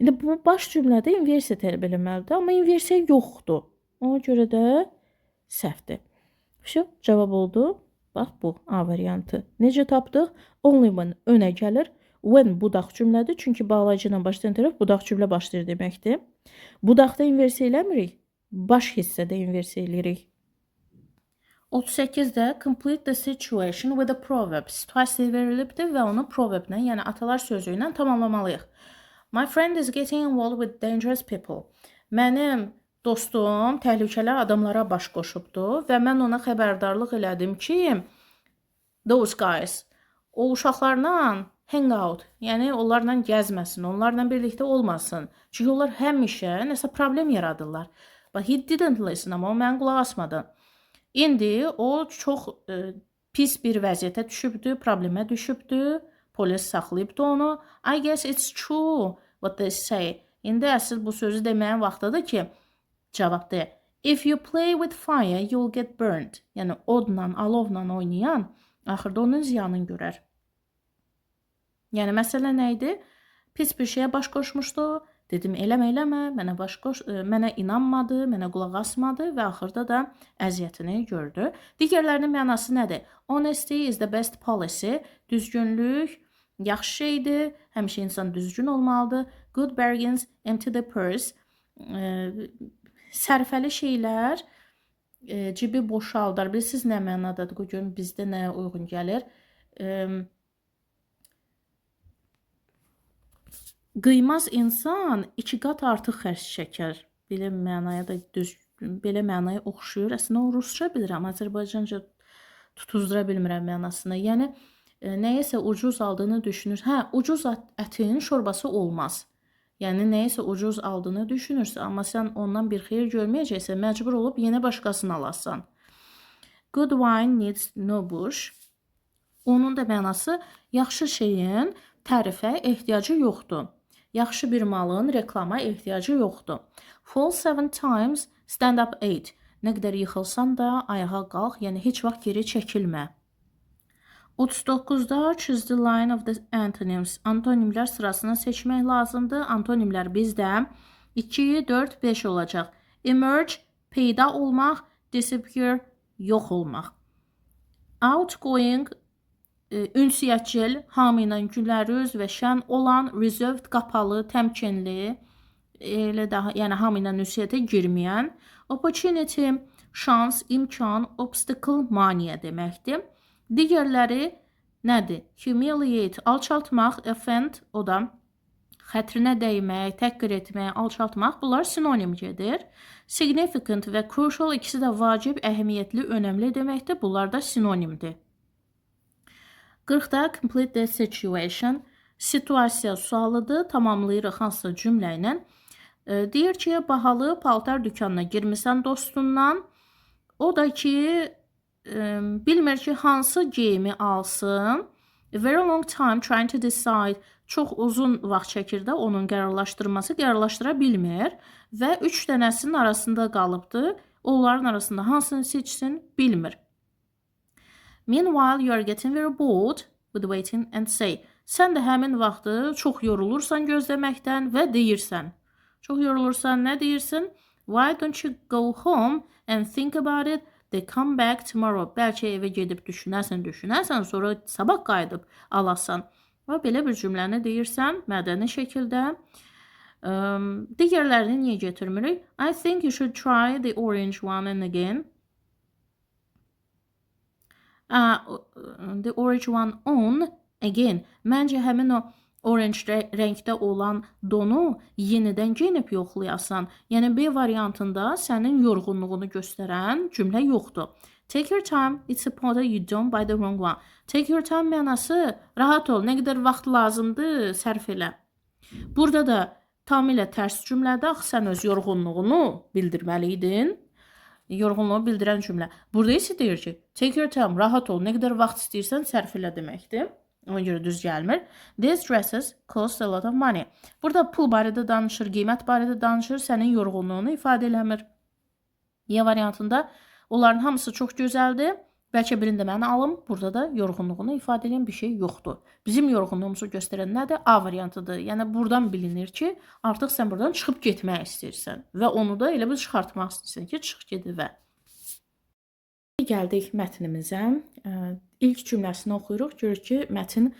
İndi bu baş cümlədə inversiya tələb eləməlidir, amma inversiya yoxdur. Ona görə də səhvdir. Cavab oldu. Bax bu A variantı. Necə tapdıq? Only when önə gəlir. When budaq cümlədir. Çünki bağlayıcı ilə başlayan tərəf budaq cümlə başlayır deməkdir. Budaqda inversiya eləmirik. Baş hissədə inversiya eləyirik. 38-də complete the situation with a proverb. Situasiya verilibdir və onu proverblə, yəni atalar sözü ilə tamamlamalıyıq. My friend is getting involved with dangerous people. Mənim dostum təhlükəli adamlara baş qoşubdu və mən ona xəbərdarlıq elədim ki, those guys, o uşaqlarla hang out, yəni onlarla gəzməsin, onlarla birlikdə olmasın. Çünki onlar həmişə nəsə problem yaradırlar. But he didn't listen, amma o mən qulaq asmadı. İndi o çox pis bir vəziyyətə düşübdü, problemə düşübdü. Polis saxlayıbdı onu. I guess it's true what they say. İndi əsl bu sözü deməyin vaxtıdır ki, cavab de. If you play with fire, you'll get burned. Yəni odla, alovla oynayan axırda onun ziyanını görər. Yəni məsələ nə idi? Pis bir şeyə baş qoşmuşdu. Dedim eləmə, mənə inanmadı, mənə qulaq asmadı və axırda da əziyyətini gördü. Digərlərinin mənası nədir? Honesty is the best policy. Düzgünlük yaxşı şeydir. Həmişə insan düzgün olmalıdır. Good bargains empty the purse. Sərfəli şeylər cibi boşaldar. Bilirsiniz nə mənadadır? Bu gün bizdə nəyə uyğun gəlir? Qıymaz insan iki qat artıq xərc çəkər. Belə mənaya da belə mənaya oxşuyur. Əslində o rusca bilirəm, Azərbaycanca tutuzdıra bilmirəm mənasını. Yəni nəyəsə ucuz aldığını düşünür. Hə, ucuz ətin şorbası olmaz. Yəni nəyəsə ucuz aldığını düşünürsə, amma sən ondan bir xeyir görməyəcəksən, məcbur olub yenə başqasını alasan. Good wine needs no bush. Onun da mənası yaxşı şeyin tərifə ehtiyacı yoxdur. Yaxşı bir malın reklama ehtiyacı yoxdur. Fall 7 times, stand up 8. Nə qədər yıxılsan da ayağa qalx, yəni heç vaxt geri çəkilmə. 39-da choose the line of the antonyms. Antonimlər sırasını seçmək lazımdır. Antonimlər bizdə 2, 4, 5 olacaq. Emerge, peyda olmaq, disappear, yox olmaq. Outgoing, ünsiyyətcil, hamı ilə gülərüz və şən olan, reserved, qapalı, təmkinli, yəni hamı ilə ünsiyyətə girməyən. Opportunity, şans, imkan, obstacle, maniyə deməkdir. Digərləri nədir? Humiliate, alçaltmaq, offend, o da xətrinə dəymək, təhqir etmək, alçaltmaq, bunlar sinonim gedir. Significant və crucial ikisi də vacib, əhəmiyyətli, önəmli deməkdir. Bunlar da sinonimdir. 40-da complete the situation. Situasiya sualıdır, tamamlayırıq hansısa cümlə ilə. Deyir ki, bahalı paltar dükanına girmisən dostundan. O da ki, bilmir ki, hansı geyimi alsın. A very long time trying to decide. Çox uzun vaxt çəkir də onun qərarlaşdıra bilmir. Və 3 dənəsinin arasında qalıbdır. Onların arasında hansını seçsin bilmir. Meanwhile, you are getting very bored with waiting and say. Sən də həmin vaxtı çox yorulursan gözləməkdən və deyirsən. Çox yorulursan, nə deyirsən? Why don't you go home and think about it? They come back tomorrow. Bəlkə evə gedib düşünərsən, sonra sabah qayıdıb alasan. Və belə bir cümləni deyirsən, mədəni şəkildə. Digərlərini niyə getirmirik? I think you should try the orange one and again. The orange one on again. Məncə həmin o orange rəngdə olan donu yenidən geyinib yoxlayasan. Yəni B variantında sənin yorğunluğunu göstərən cümlə yoxdur. Take your time, it's important you don't buy the wrong one. Take your time mənası rahat ol, nə qədər vaxt lazımdır, sərf elə. Burada da tamamilə tərs cümlədə axı sən öz yorğunluğunu bildirməliydin. Yorğunluğu bildirən cümlə. Burada isə deyir ki, take your time, rahat ol, nə qədər vaxt istəyirsən sərf elə deməkdir. Ona görə düz gəlmir. These dresses cost a lot of money. Burada pul barədə danışır, qiymət barədə danışır, sənin yorğunluğunu ifadə eləmir. Y variantında onların hamısı çox gözəldir. Bəlkə birində mən alım, burada da yorğunluğunu ifadə edən bir şey yoxdur. Bizim yorğunluğumuzu göstərən nədir? A variantıdır. Yəni buradan bilinir ki, artıq sən buradan çıxıb getmək istəyirsən və onu da elə bir çıxartmaq istəyirsən ki, çıx get evə. Gəldik mətnimizə. İlk cümləsini oxuyuruq. Görürük ki, mətn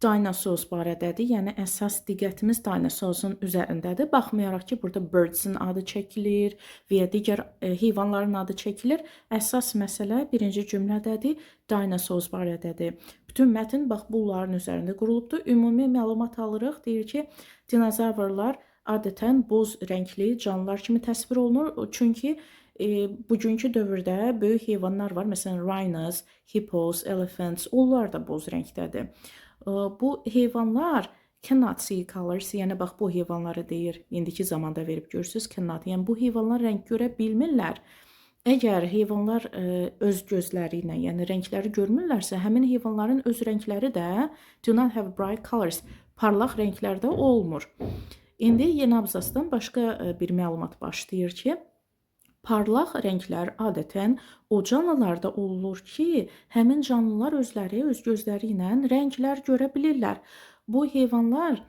dinosaurs barədədir. Yəni əsas diqqətimiz dinosaurun üzərindədir. Baxmayaraq ki, burada birds-in adı çəkilir və ya digər heyvanların adı çəkilir. Əsas məsələ birinci cümlədədir. Dinosaurs barədədir. Bütün mətn bax bunların üzərində qurulubdur. Ümumi məlumat alırıq. Deyir ki, dinozavrlar adətən boz rəngli canlılar kimi təsvir olunur. Çünki bugünkü dövrdə böyük heyvanlar var. Məsələn, rhinos, hippos, elephants. Onlar da boz rəngdədir. Bu heyvanlar cannot see colors, yəni bax bu heyvanları deyir, indiki zamanda verib görürsüz cannot, yəni bu heyvanlar rəng görə bilmirlər. Əgər heyvanlar öz gözləri ilə, yəni rəngləri görmürlərsə, həmin heyvanların öz rəngləri də do not have bright colors, parlaq rənglərdə olmur. İndi yeni abzasdan başqa bir məlumat başlayır ki, parlaq rənglər adətən o canlılarda olur ki, həmin canlılar özləri öz gözləri ilə rənglər görə bilirlər. Bu heyvanlar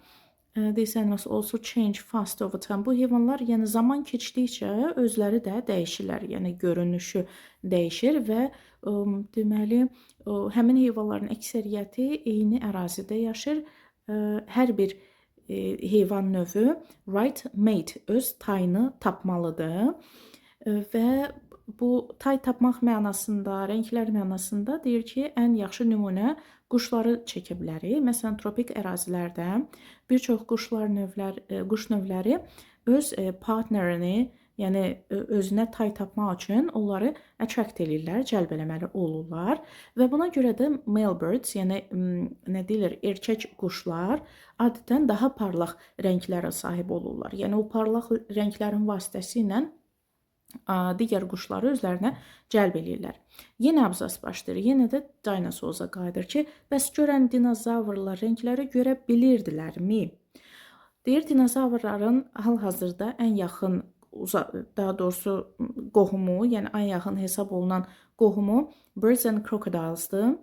these animals also change fast over time. Bu heyvanlar yəni zaman keçdikcə özləri də dəyişirlər, yəni görünüşü dəyişir və deməli həmin heyvanların əksəriyyəti eyni ərazidə yaşır. Hər bir heyvan növü right mate, öz tayını tapmalıdır. Və bu tay tapmaq mənasında, rənglər mənasında deyir ki, ən yaxşı nümunə quşları çəkə bilərik. Məsələn, tropik ərazilərdə bir çox quş növləri öz partnerini, yəni özünə tay tapmaq üçün onları attract edirlər, cəlb eləməli olurlar. Və buna görə də male birds, yəni nə deyilir, erkək quşlar adətən daha parlaq rənglərə sahib olurlar. Yəni o parlaq rənglərin vasitəsilə digər quşları özlərinə cəlb edirlər. Yenə abzas başlayır. Yenə də dinosaur'a qayıdır ki, bəs görən dinozavrlar rəngləri görə bilirdilərmi? Deyir, dinozavrların hal-hazırda ən yaxın, daha doğrusu qohumu, yəni ən yaxın hesab olunan qohumu birds and crocodiles'dır.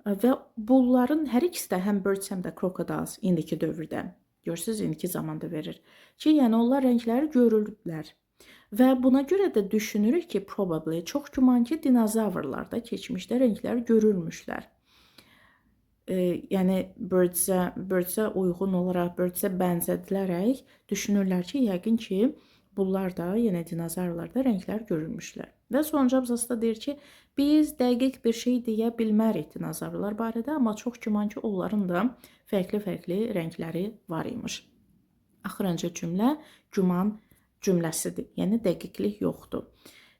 Və bunların hər ikisi də həm birds, həm də crocodiles indiki dövrdə, görürsünüz, indiki zamanda verir ki, yəni onlar rəngləri görürlər. Və buna görə də düşünürük ki, probably, çox güman ki, dinozavrlarda keçmişdə rənglər görülmüşlər. Yəni, birds-ə uyğun olaraq, birds-ə bənzədilərək düşünürlər ki, yəqin ki, bunlar da, yəni dinozavrlarda rənglər görülmüşlər. Və sonuncu abzasda deyir ki, biz dəqiq bir şey deyə bilmərik dinozavrlar barədə, amma çox güman ki, onların da fərqli-fərqli rəngləri var imiş. Axırıncı cümlə, güman cümləsidir, yəni dəqiqlik yoxdur.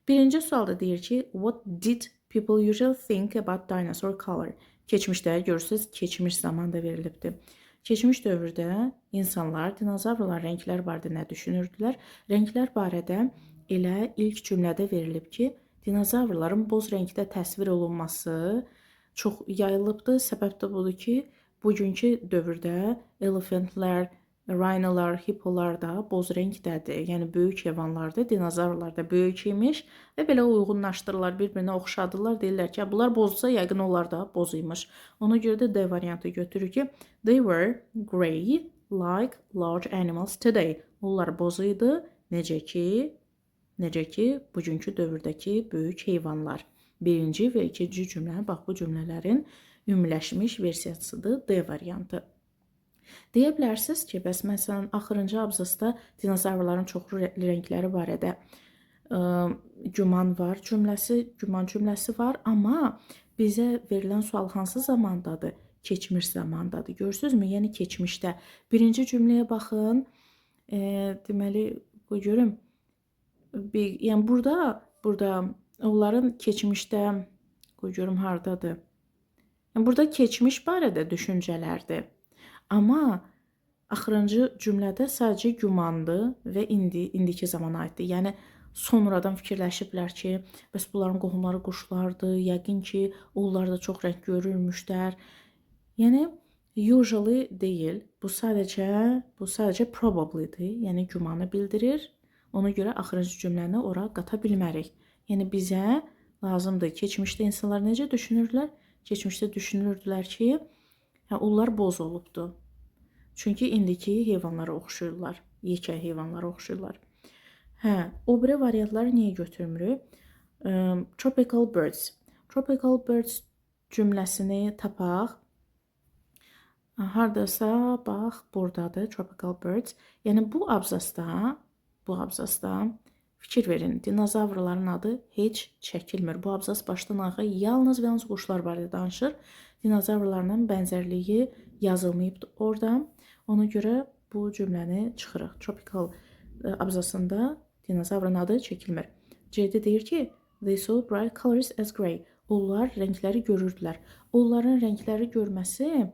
Birinci sualda deyir ki, what did people usually think about dinosaur color? Keçmişdə, görürsünüz, keçmiş zamanda verilibdir. Keçmiş dövrdə insanlar dinozavrlar rənglər barədə nə düşünürdülər? Rənglər barədə elə ilk cümlədə verilib ki, dinozavrların boz rəngdə təsvir olunması çox yayılıbdır. Səbəb də budur ki, bugünkü dövrdə elephantlər, rhinolar, hippolar da boz rəngdədir. Yəni, böyük heyvanlardır, dinozavrlar da böyük imiş və belə uyğunlaşdırırlar, bir-birinə oxşadırlar. Deyirlər ki, bunlar bozsa, yəqin onlar da boz imiş. Ona görə də D variantı götürür ki, they were grey like large animals today. Onlar boz idi, necə ki, bugünkü dövrdəki böyük heyvanlar. Birinci və ikinci cümlə, bax bu cümlələrin ümumiləşmiş versiyasıdır, D variantı. Deyə bilərsiniz ki, bəs məsələn, axırıncı abzasda dinozavrların çoxlu rəngləri barədə güman var cümləsi, güman cümləsi var, amma bizə verilən sual hansı zamandadır? Keçmiş zamandadır. Görürsünüzmü? Yəni keçmişdə. Birinci cümləyə baxın. Deməli, qoy görüm. Yəni burada onların keçmişdə, qoy görüm hardadır. Yəni burada keçmiş barədə düşüncələrdir. Amma axırıncı cümlədə sadəcə gümandır və indiki zamana aiddir. Yəni sonradan fikirləşiblər ki, bəs bunların qohumları quşlardır, yəqin ki, onlar da çox rəng görürmüşlər. Yəni usually deyil. Bu sadəcə probably-dir. Yəni gümanı bildirir. Ona görə axırıncı cümləni ora qata bilmərik. Yəni bizə lazımdır. Keçmişdə insanlar necə düşünürdülər? Keçmişdə düşünürdülər ki, onlar boz olubdu. Çünki indiki heyvanlara oxşuyurlar. Yekə heyvanlara oxşuyurlar. O biri variantları niyə götürmürük? Tropical birds. Tropical birds cümləsini tapaq. Hardasa, bax, buradadır tropical birds. Yəni bu abzasda fikir verin. Dinozavrların adı heç çəkilmir. Bu abzas başdan ayağa yalnız və yalnız quşlar barədə danışır. Dinozavrlarla bənzərliyi yazılmayıbdır orada. Ona görə bu cümləni çıxırıq. Tropical abzasında dinozavrın adı çəkilmir. C-də deyir ki, they saw bright colors as grey. Onlar rəngləri görürdülər. Onların rəngləri görməsi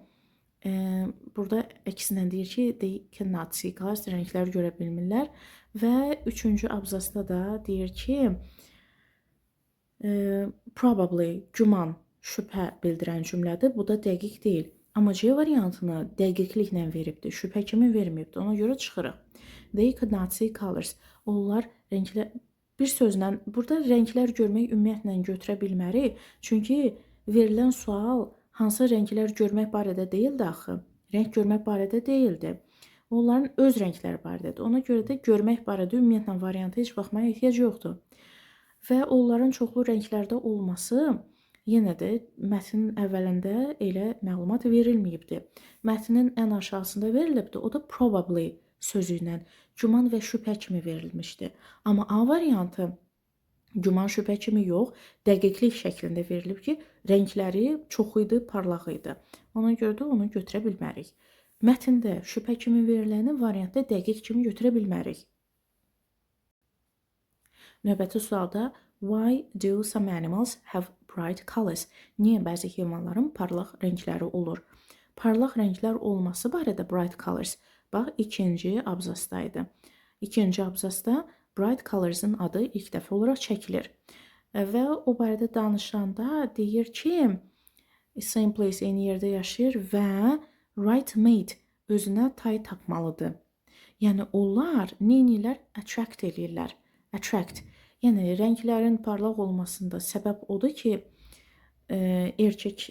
burada əksinə deyir ki, they cannot see colors, rəngləri görə bilmirlər. Və üçüncü abzasda da deyir ki, probably, güman, şübhə bildirən cümlədir. Bu da dəqiq deyil. Amma C variantını dəqiqliklə veribdir, şübhə kimi verməyibdir. Ona görə çıxırıq. They could not see colors. Onlar rənglər, bir sözlə, burada rənglər görmək ümumiyyətlə götürə bilmərik. Çünki verilən sual hansı rənglər görmək barədə deyildi axı. Rəng görmək barədə deyildi. Onların öz rəngləri barədədir. Ona görə də görmək barədə ümumiyyətlə variantı heç baxmaya ehtiyac yoxdur. Və onların çoxlu rənglərdə olması yenə də mətnin əvvəlində elə məlumat verilməyibdir. Mətnin ən aşağısında verilibdir. O da probably sözü ilə güman və şübhə kimi verilmişdi. Amma A variantı güman şübhə kimi yox, dəqiqlik şəklində verilib ki, rəngləri çox idi, parlaq idi. Ona görə də onu götürə bilmərik. Mətndə şübhə kimi veriləni variantda dəqiq kimi götürə bilmərik. Növbəti sualda why do some animals have bright colors? Niyə bəzi heyvanların parlaq rəngləri olur? Parlaq rənglər olması barədə bright colors, bax, ikinci abzasdaydı. İkinci abzasda bright colors'ın adı ilk dəfə olaraq çəkilir. Və o barədə danışanda deyir ki, same place, eyni yerdə yaşayır və right mate, özünə tay tapmalıdır. Yəni, onlar neynirlər? Attract eləyirlər. Attract. Yəni, rənglərin parlaq olmasında səbəb odur ki, erkək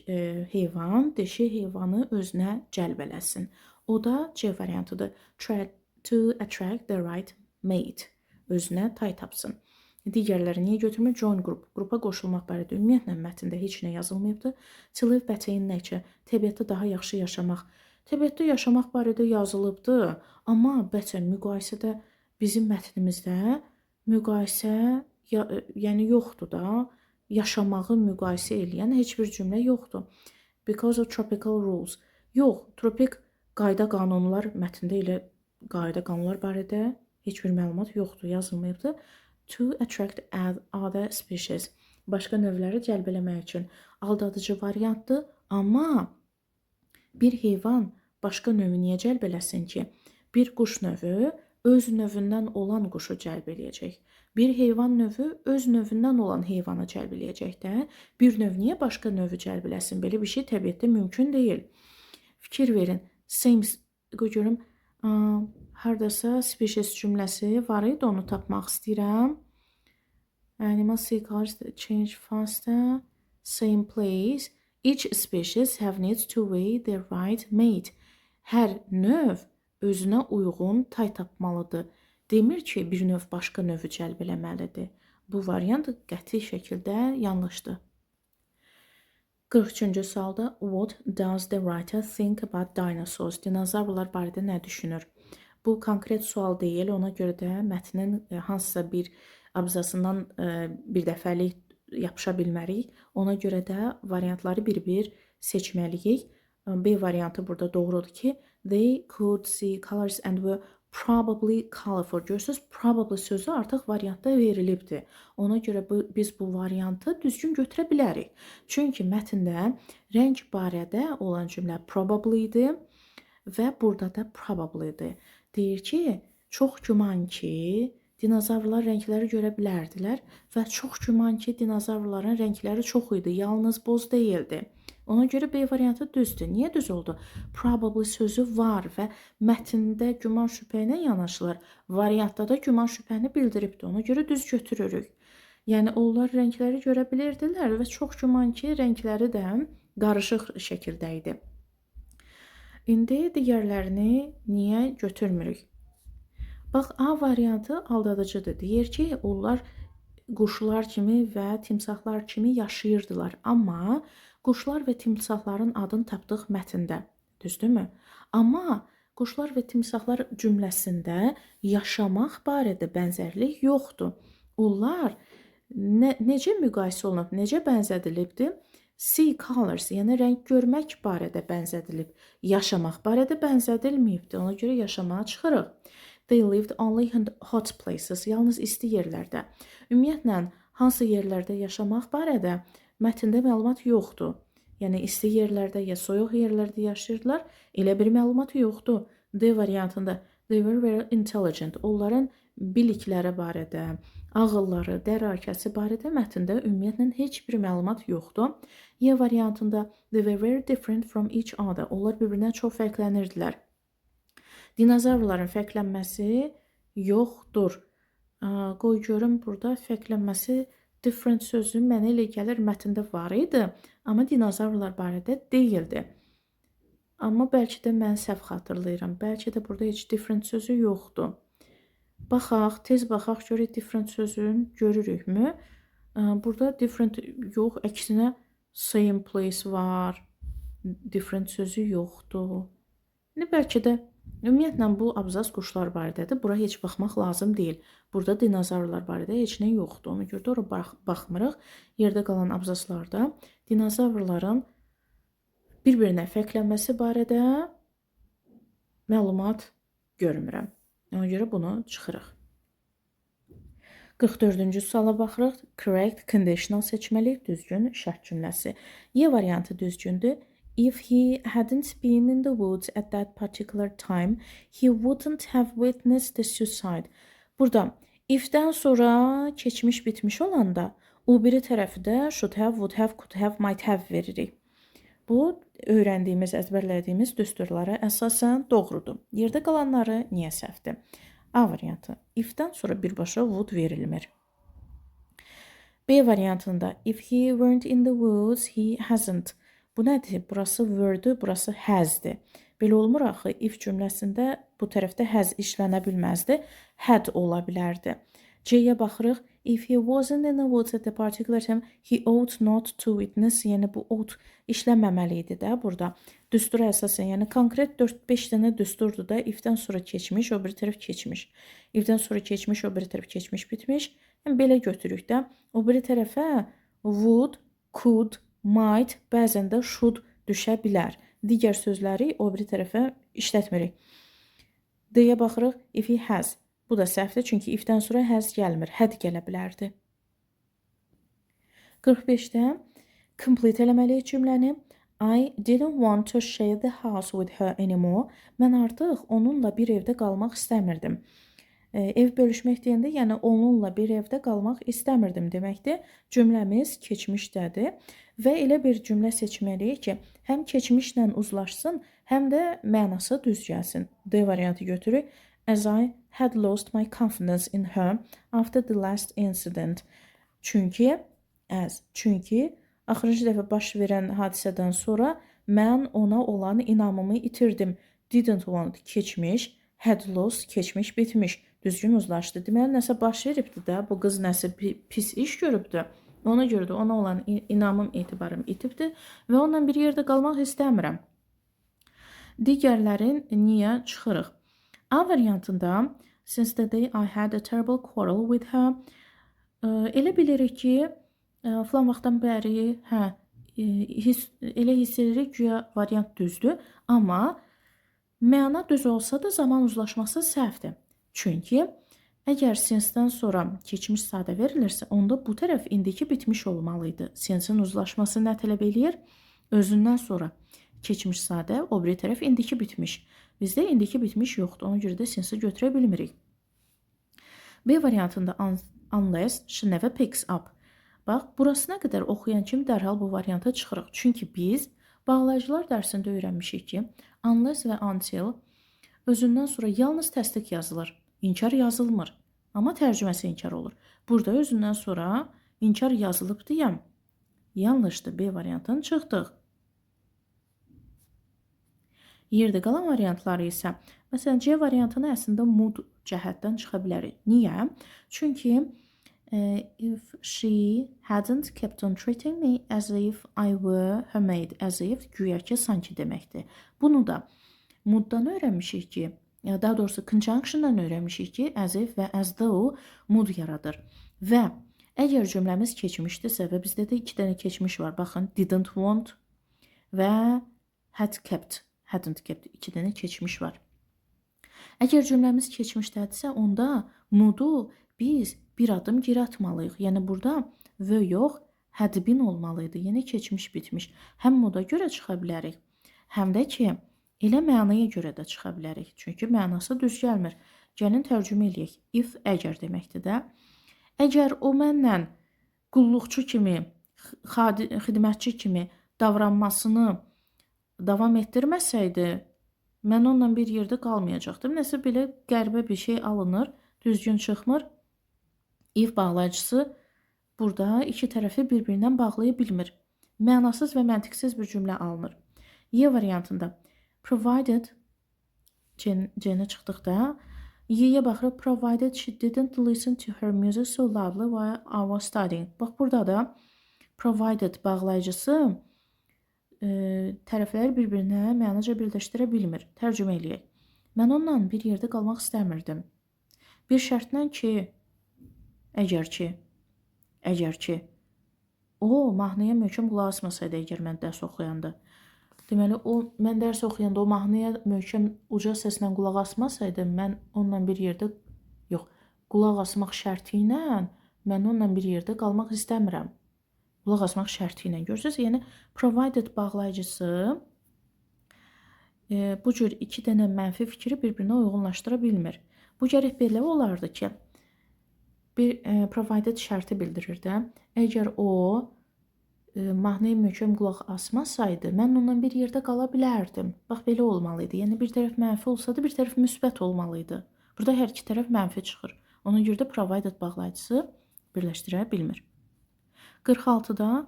heyvan, dişi heyvanı özünə cəlb eləsin. O da C variantıdır. Try to attract the right mate. Özünə tay tapsın. Digərləri niyə götürmür? Join group. Qrupa qoşulmaq barədə ümumiyyətlə mətndə heç nə yazılmayıbdır. To live better in nature. Təbiətdə daha yaxşı yaşamaq. Təbiətdə yaşamaq barədə yazılıbdır. Amma better müqayisədə bizim mətnimizdə müqayisə yəni yoxdur da. Yaşamağı müqayisə eləyən heç bir cümlə yoxdur. Because of tropical rules. Yox, tropik qayda qanunlar mətndə elə qayda qanunlar barədə heç bir məlumat yoxdur, yazılmayıbdır. To attract other species. Başqa növləri cəlb eləmək üçün aldadıcı variantdır, amma bir heyvan başqa növü niyə cəlb eləsin ki? Bir quş növü öz növündən olan quşu cəlb eləyəcək. Bir heyvan növü öz növündən olan heyvanı cəlb eləyəcək də. Bir növ niyə başqa növü cəlb eləsin? Belə bir şey təbiətdə mümkün deyil. Fikir verin. Same, görüm, hardasa species cümləsi var idi, onu tapmaq istəyirəm. Animal colors change faster, same place. Each species have needs to weigh the right mate. Hər növ özünə uyğun tay tapmalıdır. Demir ki, bir növ başqa növü cəlb eləməlidir. Bu variant qəti şəkildə yanlışdır. 43-cü sualda what does the writer think about dinosaurs? Dinozavrlar barədə nə düşünür? Bu konkret sual deyil, ona görə də mətnin hansısa bir abzasından bir dəfəlik yapışa bilmərik. Ona görə də variantları bir-bir seçməliyik. B variantı burada doğrudur ki, they could see colors and were probably colorful. Görürsünüz, probably sözü artıq variantda verilibdir. Ona görə biz bu variantı düzgün götürə bilərik. Çünki mətndə rəng barədə olan cümlə probably idi və burada da probably idi. Deyir ki, çox güman ki, dinozavrlar rəngləri görə bilərdilər və çox güman ki, dinozavrların rəngləri çox idi, yalnız boz deyildi. Ona görə B variantı düzdür. Niyə düz oldu? Probably sözü var və mətndə güman şübhə ilə yanaşılır. Variantda da güman şübhəni bildiribdir. Ona görə düz götürürük. Yəni onlar rəngləri görə bilirdilər və çox güman ki, rəngləri də qarışıq şəkildə idi. İndi digərlərini niyə götürmürük? Bax, A variantı aldadıcıdır. Deyir ki, onlar quşlar kimi və timsahlar kimi yaşayırdılar. Amma quşlar və timsahların adını tapdıq mətndə. Düzdürmü? Amma quşlar və timsahlar cümləsində yaşamaq barədə bənzərlik yoxdur. Onlar necə müqayisə olunub, necə bənzədilibdir? See colors, yəni rəng görmək barədə bənzədilib. Yaşamaq barədə bənzədilməyibdir. Ona görə yaşamağa çıxırıq. They lived only in hot places, yalnız isti yerlərdə. Ümumiyyətlə, hansı yerlərdə yaşamaq barədə mətndə məlumat yoxdur. Yəni, isti yerlərdə ya soyuq yerlərdə yaşayırdılar, elə bir məlumat yoxdur. D variantında, they were very intelligent. Onların bilikləri barədə, ağılları, dərrakəsi barədə mətndə ümumiyyətlə heç bir məlumat yoxdur. Y variantında, they were very different from each other. Onlar bir-birindən çox fərqlənirdilər. Dinozavrların fərqlənməsi yoxdur. Qoy görüm, burada fərqlənməsi different sözü mənə elə gəlir mətndə var idi, amma dinozavrlar barədə deyildi. Amma bəlkə də mən səhv xatırlayıram. Bəlkə də burada heç different sözü yoxdur. Baxaq, tez baxaq, görək different sözünü görürükmü? Burada different yox, əksinə same place var. Different sözü yoxdur. Bəlkə də ümumiyyətlə bu abzas quşlar barədədir. Bura heç baxmaq lazım deyil. Burada dinozavrlar barədə heç nə yoxdur. Ona görə də ora baxmırıq. Yerdə qalan abzaslarda dinozavrların bir-birinə fərqlənməsi barədə məlumat görmürəm. Ona görə bunu çıxırıq. 44-cü suala baxırıq. Correct conditional seçməliyik. Düzgün şərt cümləsi. Y variantı düzgündür. If he hadn't been in the woods at that particular time, he wouldn't have witnessed the suicide. Burada if-dən sonra keçmiş bitmiş olanda o biri tərəfi də should have, would have, could have, might have veririk. Bu öyrəndiyimiz, əzbərlədiyimiz düsturlara əsasən doğrudur. Yerdə qalanları niyə səhvdir? A variantı. If-dən sonra birbaşa would verilmir. B variantında if he weren't in the woods, he hasn't. Bu nədir? Burası were-dür, burası has-dir. Belə olmur axı, if cümləsində bu tərəfdə has işlənə bilməzdi, had ola bilərdi. C-yə baxırıq. If he wasn't in the woods at the particular time, he ought not to witness. Yəni bu ought işlənməməli idi də burada. Düstura əsasən, yəni konkret 4-5 dənə düsturdur da, if-dən sonra keçmiş, o biri tərəf keçmiş. If-dən sonra keçmiş, o biri tərəf keçmiş, bitmiş. Yəni belə götürük də. O biri tərəfə would, could, might, bəzən də should düşə bilər. Digər sözləri o biri tərəfə işlətmirik. D-yə baxırıq. If he has. Bu da səhvdir, çünki if-dən sonra has gəlmir. Had gələ bilərdi. 45-də complete eləməliyik cümləni. I didn't want to share the house with her anymore. Mən artıq onunla bir evdə qalmaq istəmirdim. Ev bölüşmək deyəndə, yəni onunla bir evdə qalmaq istəmirdim deməkdir. Cümləmiz keçmişdədir və elə bir cümlə seçməliyik ki, həm keçmişlə uzlaşsın, həm də mənası düz gəlsin. D variantı götürük. As I had lost my confidence in her after the last incident. Çünki axırıncı dəfə baş verən hadisədən sonra mən ona olan inamımı itirdim. Didn't want keçmiş, had lost keçmiş bitmiş. Düzgün uzlaşdı. Deməli, nəsə baş veribdir də, bu qız nəsə pis iş görübdür. Ona görə də ona olan inamım, etibarım itibdir və onunla bir yerdə qalmaq istəmirəm. Digərlərin niyə çıxırıq? A variantında, since the day I had a terrible quarrel with her, Elə bilirik ki, filan vaxtdan bəri, elə hiss edirik güya variant düzdür, amma məna düz olsa da zaman uzlaşması səhvdir. Çünki əgər sincedən sonra keçmiş sadə verilirsə, onda bu tərəf indiki bitmiş olmalı idi. Sincein uzlaşması nə tələb eləyir? Özündən sonra keçmiş sadə, o biri tərəf indiki bitmiş. Bizdə indiki bitmiş yoxdur, ona görə də since götürə bilmirik. B variantında unless she never picks up. Bax, burasına qədər oxuyan kimi dərhal bu varianta çıxırıq. Çünki biz bağlayıcılar dərsində öyrənmişik ki, unless və until özündən sonra yalnız təsdiq yazılır. İnkar yazılmır. Amma tərcüməsi inkar olur. Burada özündən sonra inkar yazılıb deyəm. Yanlışdır. B variantını çıxdıq. Yerdə qalan variantları isə, məsələn, C variantını əslində mood cəhətdən çıxa bilərik. Niyə? Çünki if she hadn't kept on treating me as if I were her maid, as if güya ki sanki deməkdir. Bunu da mooddan öyrənmişik ki, daha doğrusu conjunctiondan öyrənmişik ki, as if və as though mood yaradır. Və əgər cümləmiz keçmişdirsə və bizdə də 2 dənə keçmiş var. Baxın, didn't want və had kept, hadn't kept 2 dənə keçmiş var. Əgər cümləmiz keçmişdədirsə, onda moodu biz bir adım geri atmalıyıq. Yəni burada və yox, had been olmalıydı. Yəni keçmiş bitmiş. Həm moda görə çıxa bilərik, həm də ki, elə mənaya görə də çıxa bilərik. Çünki mənası düz gəlmir. Gəlin tərcümə eləyək. If əgər deməkdir də. Əgər o mənlə qulluqçu kimi, xidmətçi kimi davranmasını davam etdirməsəydi, mən onunla bir yerdə qalmayacaqdım. Nəsə belə qəribə bir şey alınır, düzgün çıxmır. If bağlayıcısı burada iki tərəfi bir-birindən bağlaya bilmir. Mənasız və məntiqsiz bir cümlə alınır. Y variantında provided, C-nə çıxdıqda, Y-yə baxırıq, provided she didn't listen to her music so loudly while I was studying. Bax, burada da provided bağlayıcısı tərəfləri bir-birinə mənaca birləşdirə bilmir. Tərcümə eləyək. Mən onunla bir yerdə qalmaq istəmirdim. Bir şərtlə ki, əgər ki, o mahnıya möhkəm qulaq asmasaydı, əgər mən dərs oxuyanda. Deməli, mən dərs oxuyanda o mahnıya möhkəm uca səslə qulaq asmasaydı, mən onunla bir yerdə, qulaq asmaq şərti ilə mən onunla bir yerdə qalmaq istəmirəm. Qulaq asmaq şərti ilə görürsünüz. Yəni, provided bağlayıcısı bu cür 2 dənə mənfi fikri bir-birinə uyğunlaşdıra bilmir. Bu gərək belə olardı ki, bir provided şərti bildirir də. Əgər o mahnıya möhkəm qulaq asmasaydı, mən onunla bir yerdə qala bilərdim. Bax, belə olmalıydı. Yəni, bir tərəf mənfi olsa da, bir tərəf müsbət olmalıydı. Burada hər iki tərəf mənfi çıxır. Ona görə də provided bağlayıcısı birləşdirə bilmir. 46-da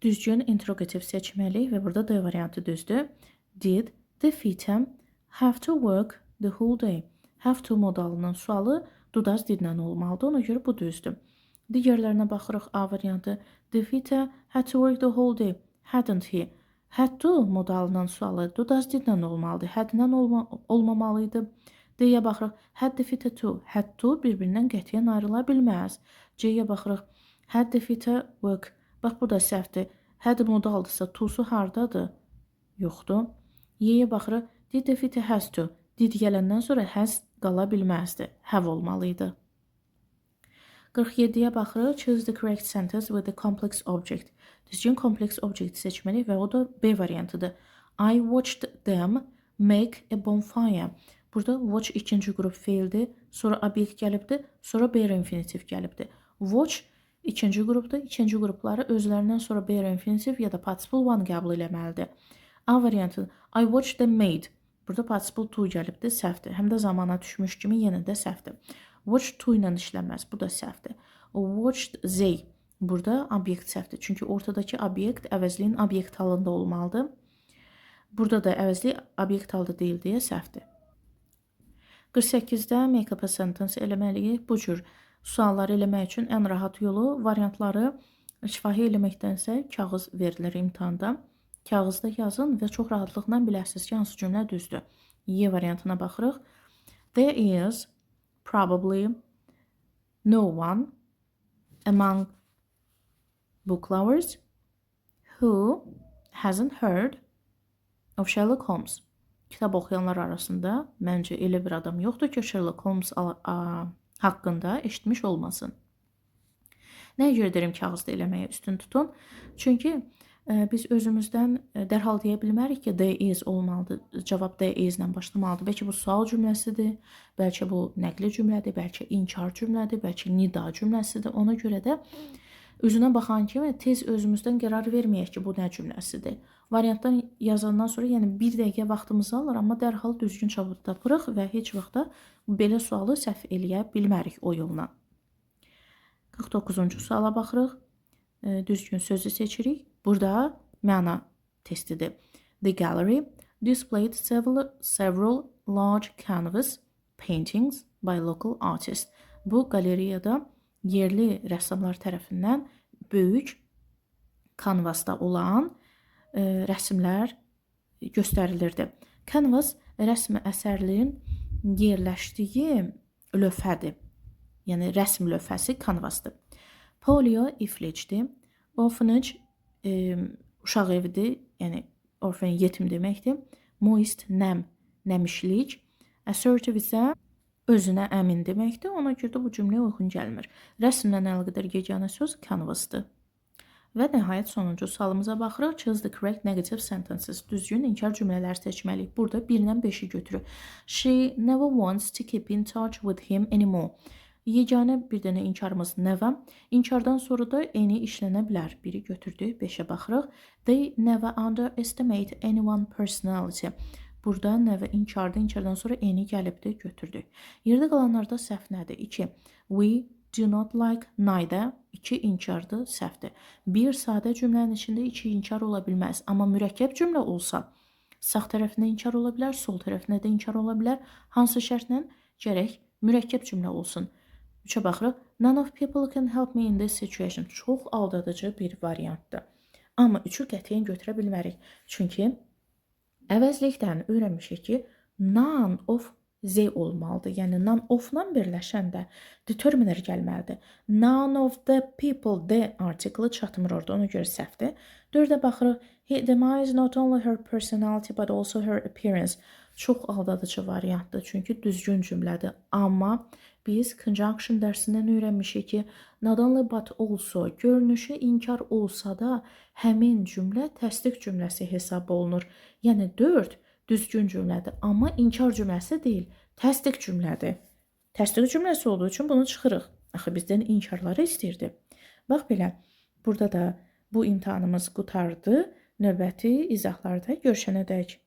düzgün interrogativ seçməliyik və burada D variantı düzdür. Did the fitem have to work the whole day? Have to modalının sualı dudaz didlə olmalıdır. Ona görə bu düzdür. Digərlərinə baxırıq. A variantı. The fitem had to work the whole day. Hadn't he? Had to modalının sualı dudaz didlə olmalıdır. Hadlə olmamalıydı. D-yə baxırıq. Had the fitem to. Had to bir-birindən qətiyyən ayrıla bilməz. C-yə baxırıq. Had the fitem work. Bax, bu da səhvdir. Had modaldısa, to-su hardadır? Yoxdur. Y-yə baxırıq. Did the fitem has to. Did gələndən sonra has qala bilməzdi. Have olmalıydı. 47-yə baxırıq. Choose the correct sentence with the complex object. Düzgün kompleks object seçməliyik və o da B variantıdır. I watched them make a bonfire. Burada watch ikinci qrup feildir. Sonra obyekt gəlibdir. Sonra B infinitiv gəlibdir. Watch ikinci qrupdur. İkinci qrupları özlərindən sonra B infinitiv ya da participle one qəbul eləməlidir. A variantı. I watched them made. Burada participle to gəlibdir. Səhvdir. Həm də zamana düşmüş kimi yenə də səhvdir. Watch to ilə işləməz. Bu da səhvdir. Watched they. Burada obyekt səhvdir. Çünki ortadakı obyekt əvəzliyin obyekt halında olmalıdır. Burada da əvəzlik obyekt halda deyil deyə səhvdir. 48-də make-up a sentence eləməliyik. Bu cür sualları eləmək üçün ən rahat yolu variantları şifahi eləməkdənsə kağız verilir imtihanda. Kağızda yazın və çox rahatlıqla biləsiniz ki, hansı cümlə düzdür. Y variantına baxırıq. There is probably no one among book lovers who hasn't heard of Sherlock Holmes. Kitab oxuyanlar arasında məncə elə bir adam yoxdur ki, Sherlock Holmes haqqında eşitmiş olmasın. Nəyə görə deyirəm kağızda eləməyə üstün tutun? Çünki biz özümüzdən dərhal deyə bilmərik ki, there is olmalıdır. Cavab there is ilə başlamalıdır. Bəlkə bu sual cümləsidir, bəlkə bu nəqli cümlədir, bəlkə inkar cümlədir, bəlkə nida cümləsidir. Ona görə də üzünə baxan kimi tez özümüzdən qərar verməyək ki, bu nə cümləsidir. Variantdan yazandan sonra yəni 1 dəqiqə vaxtımızı alır, amma dərhal düzgün cavab tapırıq və heç vaxt belə sualı səhv eləyə bilmərik o yolla. 49-cu suala baxırıq. Düzgün sözü seçirik. Burada məna testidir. The gallery displayed several large canvas paintings by local artists. Bu qalereyada yerli rəssamlar tərəfindən böyük kanvasda olan rəsmlər göstərilirdi. Canvas rəsm əsərlərin yerləşdiyi lövhədir. Yəni rəsm lövhəsi kanvasdır. Polio iflicdir. Orphanage uşaq evidir. Yəni orphan yetim deməkdir. Moist nəmişlik. Assertive isə özünə əmin deməkdir. Ona görə də bu cümləyə uyğun gəlmir. Rəsmlə əlaqədar yeganə söz canvasdır. Və nəhayət sonuncu sualımıza baxırıq. Choose the correct negative sentences. Düzgün inkar cümlələri seçməliyik. Burada 1-dən 5-i götürür. She never wants to keep in touch with him anymore. Yeganə bir dənə inkarımız never. İnkardan sonra da any işlənə bilər. 1-i götürdük, 5-ə baxırıq. They never underestimate anyone personality. Burada never inkardı, inkardan sonra any gəlibdir, götürdük. Yerdə qalanlarda səhv nədir? 2. We do not like neither. 2 inkardır, səhvdir. Bir sadə cümlənin içində 2 inkar ola bilməz. Amma mürəkkəb cümlə olsa, sağ tərəfinə inkar ola bilər, sol tərəfinə də inkar ola bilər. Hansı şərtlə? Gərək mürəkkəb cümlə olsun. 3-ə baxırıq. None of people can help me in this situation. Çox aldadıcı bir variantdır. Amma 3-ü qətiyyən götürə bilmərik. Çünki əvəzlikdən öyrənmişik ki, none of z olmalıdır. Yəni none of-la birləşəndə determiner gəlməlidir. None of the people, the article çatmır orada, ona görə səhvdir. 4-ə baxırıq. He demise not only her personality but also her appearance. Çox aldadıcı variantdır, çünki düzgün cümlədir. Amma biz conjunction dərsindən öyrənmişik ki, not only but also, görünüşü inkar olsa da həmin cümlə təsdiq cümləsi hesab olunur. Yəni 4 düzgün cümlədir, amma inkar cümləsi deyil, təsdiq cümlədir. Təsdiq cümləsi olduğu üçün bunu çıxırıq. Axı bizdən inkarları istəyirdi. Bax belə, burada da bu imtahanımız qutardı. Növbəti izahlarda görüşənədək.